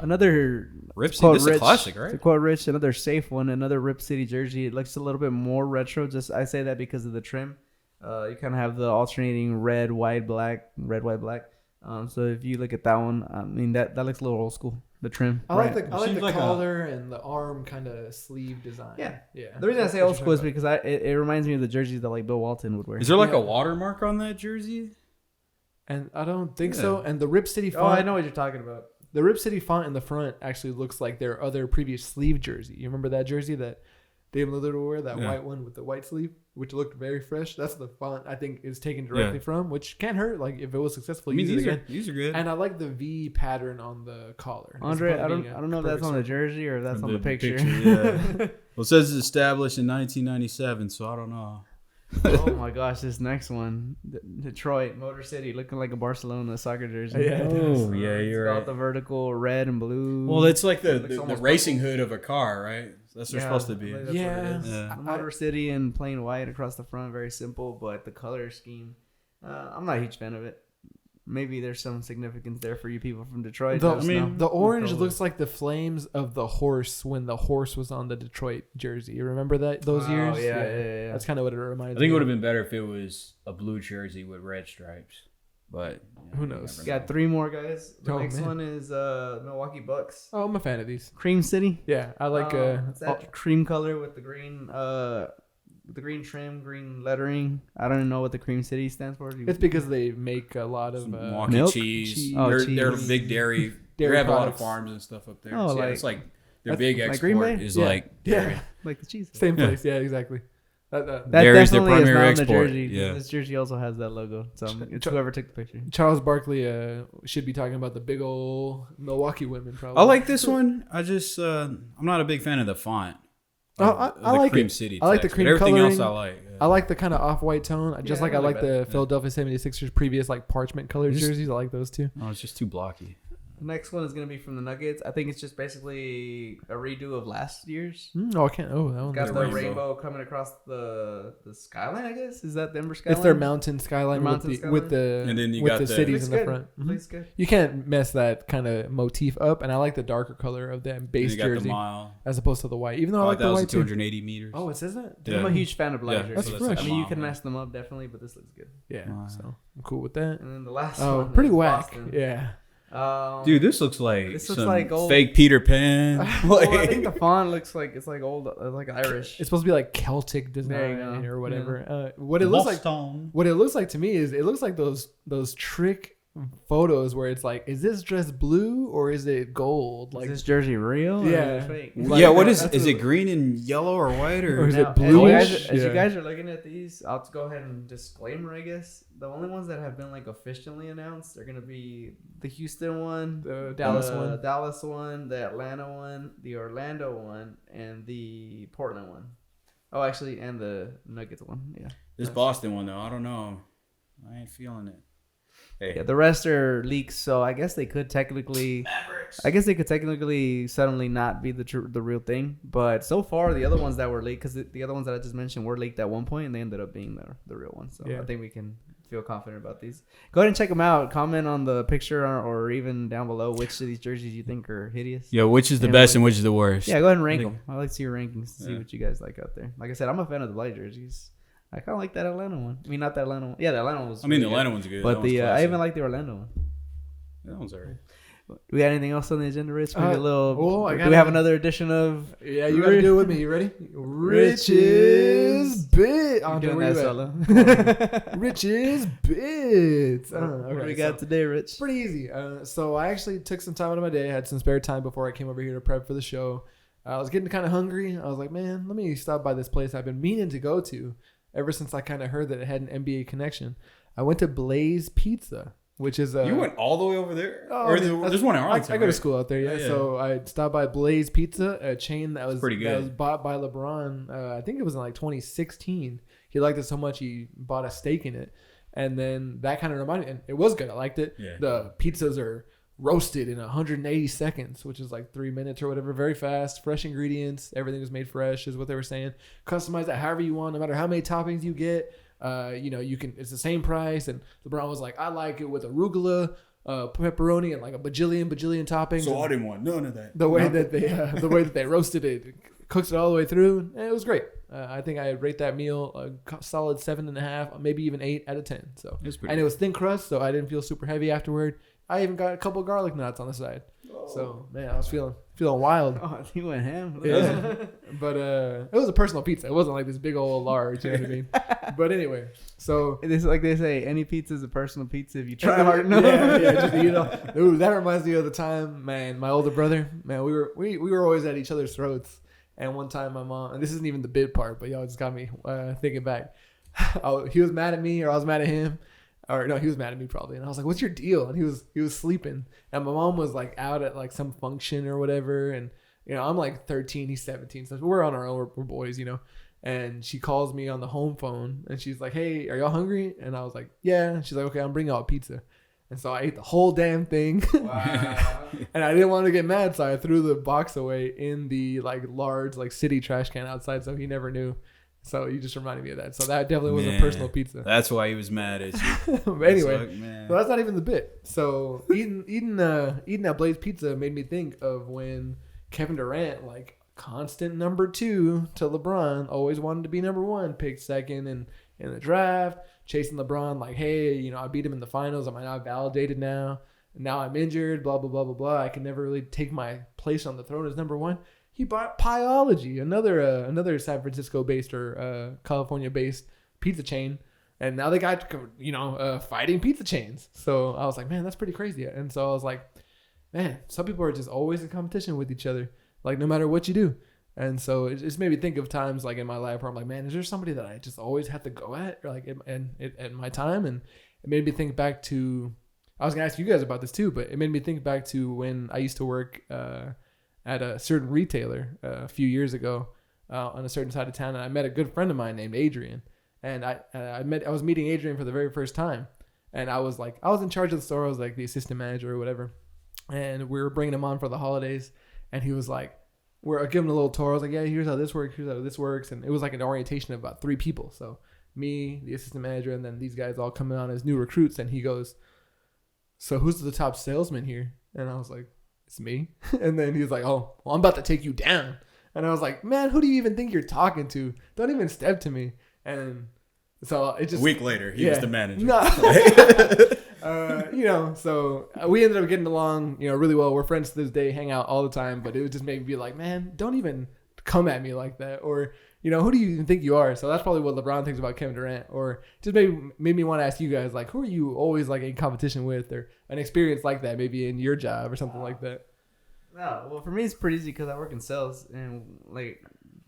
Another Rip to City, quote this is a Rich- classic, To right? quote Rich, another safe one, another Rip City jersey. It looks a little bit more retro. Just I say that because of the trim. You kind of have the alternating red, white, black. So if you look at that one, I mean that looks a little old school. The trim. I like the Seems like collar and the arm kind of sleeve design. Yeah. yeah. The reason I That's say what old you're school is talking because it reminds me of the jerseys that like Bill Walton would wear. Is there like Yeah. a watermark on that jersey? about. And I don't think Yeah. so. And the Rip City Oh, font. I know what you're talking about. The Rip City font in the front actually looks like their other previous sleeve jersey. You remember that jersey that Dave Lillard would wear, that Yeah. white one with the white sleeve, which looked very fresh. That's the font I think is taken directly from, which can't hurt. Like if it was successful, I mean, use it again. these are good. And I like the V pattern on the collar. It's Andre, supposed I to don't be a know if that's perfect on the circle. jersey or if that's From on the picture. yeah. Well, it says it's established in 1997, so I don't know. Oh my gosh, this next one, Detroit, Motor City, looking like a Barcelona soccer jersey. Yeah, it does. Oh, yeah, It's you're got right. the vertical red and blue. Well, it's like It looks the almost racing hood of a car, right? That's what they're supposed to be. I believe that's what Yeah. it is. Yeah. Motor City in plain white across the front, very simple, but the color scheme, I'm not a huge fan of it. Maybe there's some significance there for you people from Detroit. The, Let us know. the orange Probably. looks like the flames of the horse when the horse was on the Detroit jersey. You remember that those years? Oh, yeah. That's kind of what it reminds I think it me would of. have been better if it was a blue jersey with red stripes, but Who you knows? never Got know. 3 more guys. The Oh, next man. one is Milwaukee Bucks. Oh, I'm a fan of these. Cream City. Yeah, I like. It's that cream color with the green, trim, green lettering. I don't know what the Cream City stands for. it's because they make a lot of Some Milwaukee milk? cheese. Cheese. Oh, They're cheese. big dairy. Dairy they have a lot of products. farms and stuff up there. Oh, So, yeah, like- it's like their that's big like export Green Bay? is Yeah. like dairy. Yeah, like the cheese. same place. Yeah, exactly. That That Dairy's their definitely is primary not on export, the jersey. yeah. This jersey also has that logo. So it's Ch- whoever took the picture. Charles Barkley should be talking about the big old Milwaukee women. Probably. I like this one. I just I'm not a big fan of the font. I the like Cream it. City. I like the text, cream but everything coloring. else I like. Yeah. I like the kind of off-white tone. Just Yeah, like I I like like that. the Philadelphia 76ers previous like parchment colored Just- jerseys. I like those too. Oh, it's just too blocky. The next one is gonna be from the Nuggets. I think it's just basically a redo of last year's. Oh, I can't. Oh, that one. Got The the rainbow. rainbow coming across the skyline. I guess is that the Denver skyline? It's their mountain skyline, Their mountain with the skyline? And then you with got the the- cities Looks in the good. front. Mhm. Looks good. You can't mess that kind of motif up, and I like the darker color of that And base you got the jersey mile. as opposed to the white. Even though I like the white too. 5,280 meters. Oh, it says that. Yeah. I'm a huge fan of black Yeah, jerseys. that's fresh. I mean, you Wow. can mess them up definitely, but this looks good. Yeah, Wow. so I'm cool with that. And then the last Oh, one, pretty is whack. Boston. Yeah. Dude, this looks like This looks some like old- fake Peter Pan. Well, I think the font looks like it's like old, like Irish. It's supposed to be like Celtic There design you go. or whatever. What it looks like. Boston. What it looks like to me is it looks like those trick photos where it's like, is this dress blue or is it gold? Like, is this jersey real? Or Yeah. is it fake? Like, Yeah, what is that's is a- it green and yellow or white Or is or? it Now, bluish? As you Yeah. guys are looking at these, I'll go ahead and disclaimer. I guess the only ones that have been like officially announced are gonna be the Houston one, The Dallas the one. Dallas one, the Atlanta one, the Orlando one, and the Portland one. Oh, actually, and the Nuggets one. Yeah. This Boston one though, I don't know. I ain't feeling it. Hey, Yeah, the rest are leaks, so I guess they could technically. I guess they could technically suddenly not be the real thing, but so far the other ones that were leaked, because the other ones that I just mentioned were leaked at one point, and they ended up being the real ones. So Yeah. I think we can feel confident about these. Go ahead and check them out. Comment on the picture or even down below which of these jerseys you think are hideous. yo, which is the Yeah, best like- and which is the worst? Yeah, go ahead and rank I think- them. I like to see your rankings to see Yeah. what you guys like out there. Like I said, I'm a fan of the black jerseys. I kind of like that Atlanta one. I mean, not that Atlanta one. Yeah, the Atlanta one was. I mean, the really Atlanta good. one's good. But That one's I classy. even like the Orlando one. That one's alright. Do we got anything else on the agenda, Rich? Maybe a little. well, I do gotta- we have another edition of? Yeah, you gotta do it with me. You ready? Riches bit. I'm Andre, doing where that you at? solo. Riches bits. What do Okay, we got so- today, Rich? It's pretty easy. So I actually took some time out of my day. I had some spare time before I came over here to prep for the show. I was getting kind of hungry. I was like, man, let me stop by this place I've been meaning to go to ever since I kind of heard that it had an NBA connection. I went to Blaze Pizza, which is You went all the way over there, Oh, or that's- there's one in I Arlington. go to right? school out there, yeah. Oh, yeah. So I stopped by Blaze Pizza, a chain that was pretty that good. was bought by LeBron. I think it was in like 2016. He liked it so much he bought a stake in it, and then that kind of reminded me. And it was good. I liked it. Yeah. The pizzas are roasted in 180 seconds, which is like 3 minutes or whatever. Very fast, fresh ingredients. Everything was made fresh, is what they were saying. Customize it however you want, no matter how many toppings you get. You can. It's the same price. And LeBron was like, I like it with arugula, pepperoni, and like a bajillion toppings. So And I didn't want none of that. the way that they roasted it, cooks it all the way through. And it was great. I think I rate that meal a solid 7.5, maybe even 8 out of 10. So It's pretty and it was thin crust, so I didn't feel super heavy afterward. I even got a couple garlic knots on the side. So man, I was feeling wild. Oh, he went ham. Yeah. But it was a personal pizza. It wasn't like this big old large, you know what I mean? But anyway, so It's like they say, any pizza is a personal pizza if you try hard enough. just Ooh, that reminds me of the time, man. My older brother, man, we were always at each other's throats. And one time, my mom, and this isn't even the bid part, but y'all just got me thinking back. He was mad at me, or I was mad at him, or no, he was mad at me probably. And I was like, "What's your deal?" And he was sleeping, and my mom was like out at like some function or whatever. And I'm like 13, he's 17, so we're on our own. We're boys, And she calls me on the home phone, and she's like, "Hey, are y'all hungry?" And I was like, "Yeah." And she's like, "Okay, I'm bringing y'all pizza." And so I ate the whole damn thing. Wow. And I didn't want to get mad, so I threw the box away in the like large like city trash can outside, so he never knew. So you just reminded me of that. So that definitely was a Man, personal pizza. That's why he was mad at you. But anyway, It's like, man. so that's not even the bit. So eating that Blaze Pizza made me think of when Kevin Durant, like constant number 2 to LeBron, always wanted to be number 1, picked second in the draft, chasing LeBron like, hey, I beat him in the finals. Am I not validated now? Now I'm injured, blah, blah, blah, blah, blah. I can never really take my place on the throne as number 1. He bought Pieology, another San Francisco-based or California-based pizza chain. And now they got, fighting pizza chains. So I was like, man, that's pretty crazy. And so I was like, man, some people are just always in competition with each other, like no matter what you do. And so it just made me think of times like in my life where I'm like, man, is there somebody that I just always have to go at, or like at my time? And it made me think back to, I was gonna ask you guys about this too, but it made me think back to when I used to work at a certain retailer a few years ago. on a certain side of town, and I met a good friend of mine named Adrian, and I was meeting Adrian for the very first time, and I was in charge of the store. I was like the assistant manager or whatever, and we were bringing him on for the holidays, and he was like, we're giving a little tour. I was like, yeah, here's how this works, and it was like an orientation of about 3 people. So me, the assistant manager, and then these guys all coming on as new recruits, and he goes, so who's the top salesman here? And I was like, it's me. And then he was like, oh, well, I'm about to take you down. And I was like, man, who do you even think you're talking to? Don't even step to me. And so it just... A week later, he was the manager. No. So we ended up getting along, really well. We're friends to this day, hang out all the time. But it would just make me be like, man, don't even come at me like that. Or, who do you even think you are? So that's probably what LeBron thinks about Kevin Durant. Or just made me want to ask you guys, like, who are you always like in competition with, or an experience like that, maybe in your job or something like that? No, well, for me, it's pretty easy because I work in sales, and like,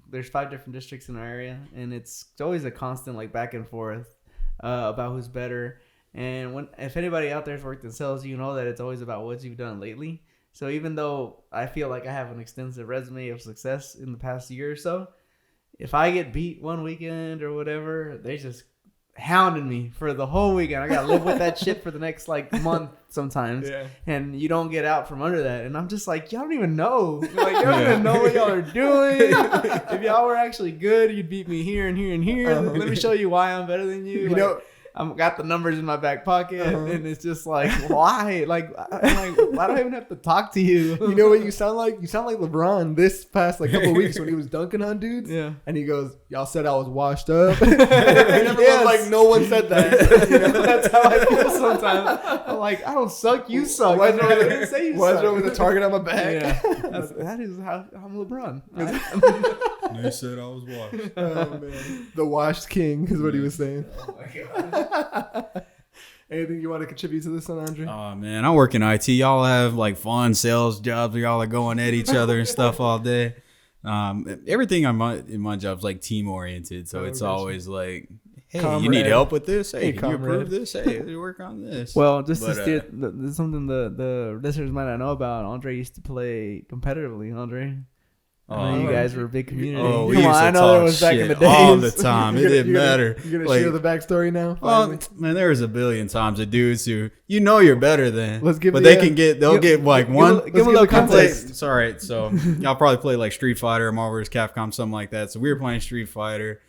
there's 5 different districts in our area, and it's always a constant like back and forth about who's better. And if anybody out there has worked in sales, you know that it's always about what you've done lately. So even though I feel like I have an extensive resume of success in the past year or so, if I get beat one weekend or whatever, they just hounding me for the whole weekend. I gotta live with that shit for the next like month sometimes. Yeah. And you don't get out from under that. And I'm just like, y'all don't even know. Like, y'all don't even know what y'all are doing. If y'all were actually good, you'd beat me here and here and here. Let me show you why I'm better than you. I've got the numbers in my back pocket, and it's just like, why? Like, I'm like, why do I even have to talk to you? You know what you sound like? You sound like LeBron this past like couple of weeks when he was dunking on dudes. Yeah. And he goes, y'all said I was washed up. Like, no one said that. That's how I feel sometimes. I'm like, I don't suck, you suck. Why is there with a target on my back? Yeah. That is how I'm LeBron. They said I was washed. Oh, man. The washed king is what he was saying. Oh, my God. Anything you want to contribute to this one, Andre? Oh, man. I work in IT. Y'all have like fun sales jobs where y'all are going at each other and stuff all day. Everything in my job is like team oriented. So it's always like, hey, comrade. You need help with this? Hey, can you approve this? Hey, you work on this. Well, just to steer, something the listeners might not know about, Andre used to play competitively, Andre. You guys were a big community. Oh, we used to talk shit all the time. It didn't matter. You're going to share the backstory now? Well, man, there was a billion times of dudes who, you're better than. Let's give but they'll get like one. Give them a little context. It's all right. So y'all probably play like Street Fighter, Marvel vs. Capcom, something like that. So we were playing Street Fighter.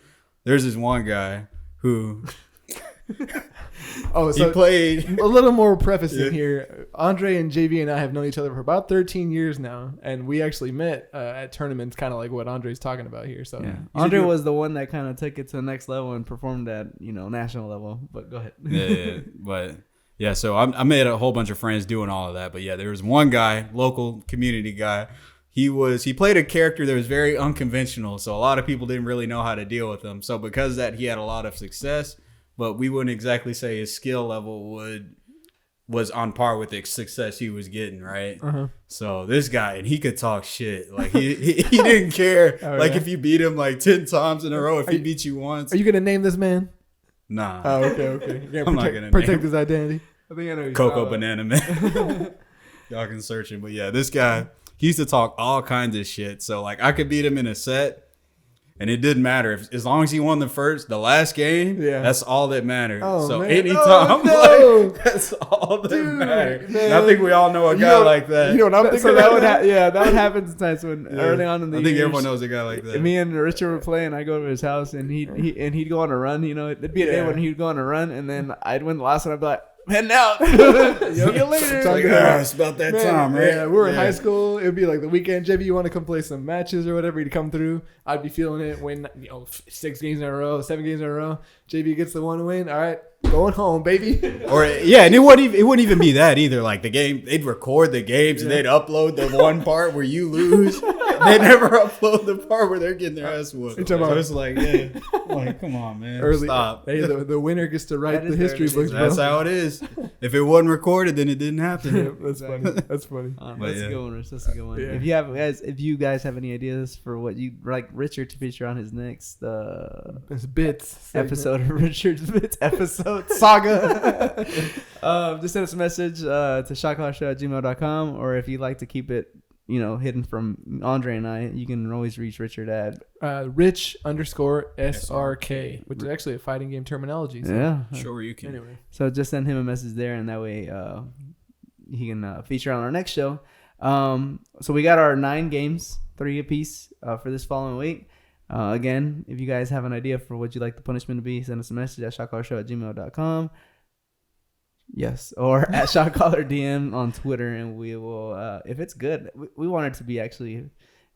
There's this one guy who... So he played a little more preface in here. Andre and JV and I have known each other for about 13 years now, and we actually met at tournaments, kind of like what Andre's talking about here. So yeah. Andre was the one that kind of took it to the next level and performed at national level. But go ahead. Yeah. So I made a whole bunch of friends doing all of that. But yeah, there was one guy, local community guy. He played a character that was very unconventional, so a lot of people didn't really know how to deal with him. So because of that, he had a lot of success. But we wouldn't exactly say his skill level was on par with the success he was getting, right? So this guy, and he could talk shit. Like he didn't care. If you beat him like 10 times in a row, if he beat you once. Are you gonna name this man? Nah. Oh, okay. I'm not gonna protect his identity. I think I know Coco Banana Man. Y'all can search him. But yeah, this guy, he used to talk all kinds of shit. So like I could beat him in a set. And it didn't matter as long as he won the last game. Yeah, that's all that mattered. Oh, so man. anytime, like, that's all that mattered. And I think we all know a guy like that. You know what I'm thinking? So that would that would happen sometimes when early on in the year. I think everyone knows a guy like that. Me and Richard were playing. I go to his house and he'd go on a run. It'd be a day when he'd go on a run, and then I'd win the last one. I'd be like, heading out. See you later. It's about that time, right? Yeah, we were in high school. It would be like the weekend. JB, you want to come play some matches or whatever? You'd come through. I'd be feeling it. Win 6 games in a row, 7 games in a row. JB gets the one win. All right, going home, baby. And it wouldn't even be that either. Like the game, they'd record the games and they'd upload the one part where you lose. They never upload the part where they're getting their ass whooped. So it's like, come on, man. Stop. Hey, the winner gets to write the history books, bro. That's how it is. If it wasn't recorded, then it didn't happen. That's funny. That's funny. That's a good one, Rich. That's a good one. Yeah. If you guys have any ideas for what you'd like Richard to feature on his next bits episode of Richard's Bits episode saga, just send us a message to shotcallershow@gmail.com, or if you'd like to keep it hidden from Andre and I, you can always reach Richard at Rich_SRK, which is actually a fighting game terminology. So. yeah. Sure, you can. Anyway, So just send him a message there, and that way he can feature on our next show. So we got our 9 games, 3 apiece for this following week. Again, if you guys have an idea for what you'd like the punishment to be, send us a message at shotcallershow@gmail.com. Yes, or at shotcallerdm on Twitter, and we will, if it's good, we want it to be actually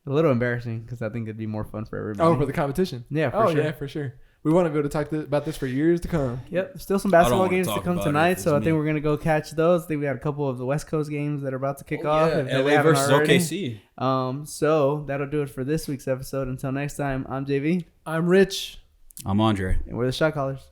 a little embarrassing because I think it'd be more fun for everybody. oh, for the competition. Yeah, for sure. Yeah, for sure. We want to be able to talk about this for years to come. Yep, still some basketball wanna games to talk come about it tonight, if so I it's think me. we're gonna go catch those. I think we got a couple of the West Coast games that are about to kick off. yeah. if they LA haven't versus already. OKC. So that'll do it for this week's episode. Until next time, I'm JV, I'm Rich. I'm Andre. and we're the Shot Callers.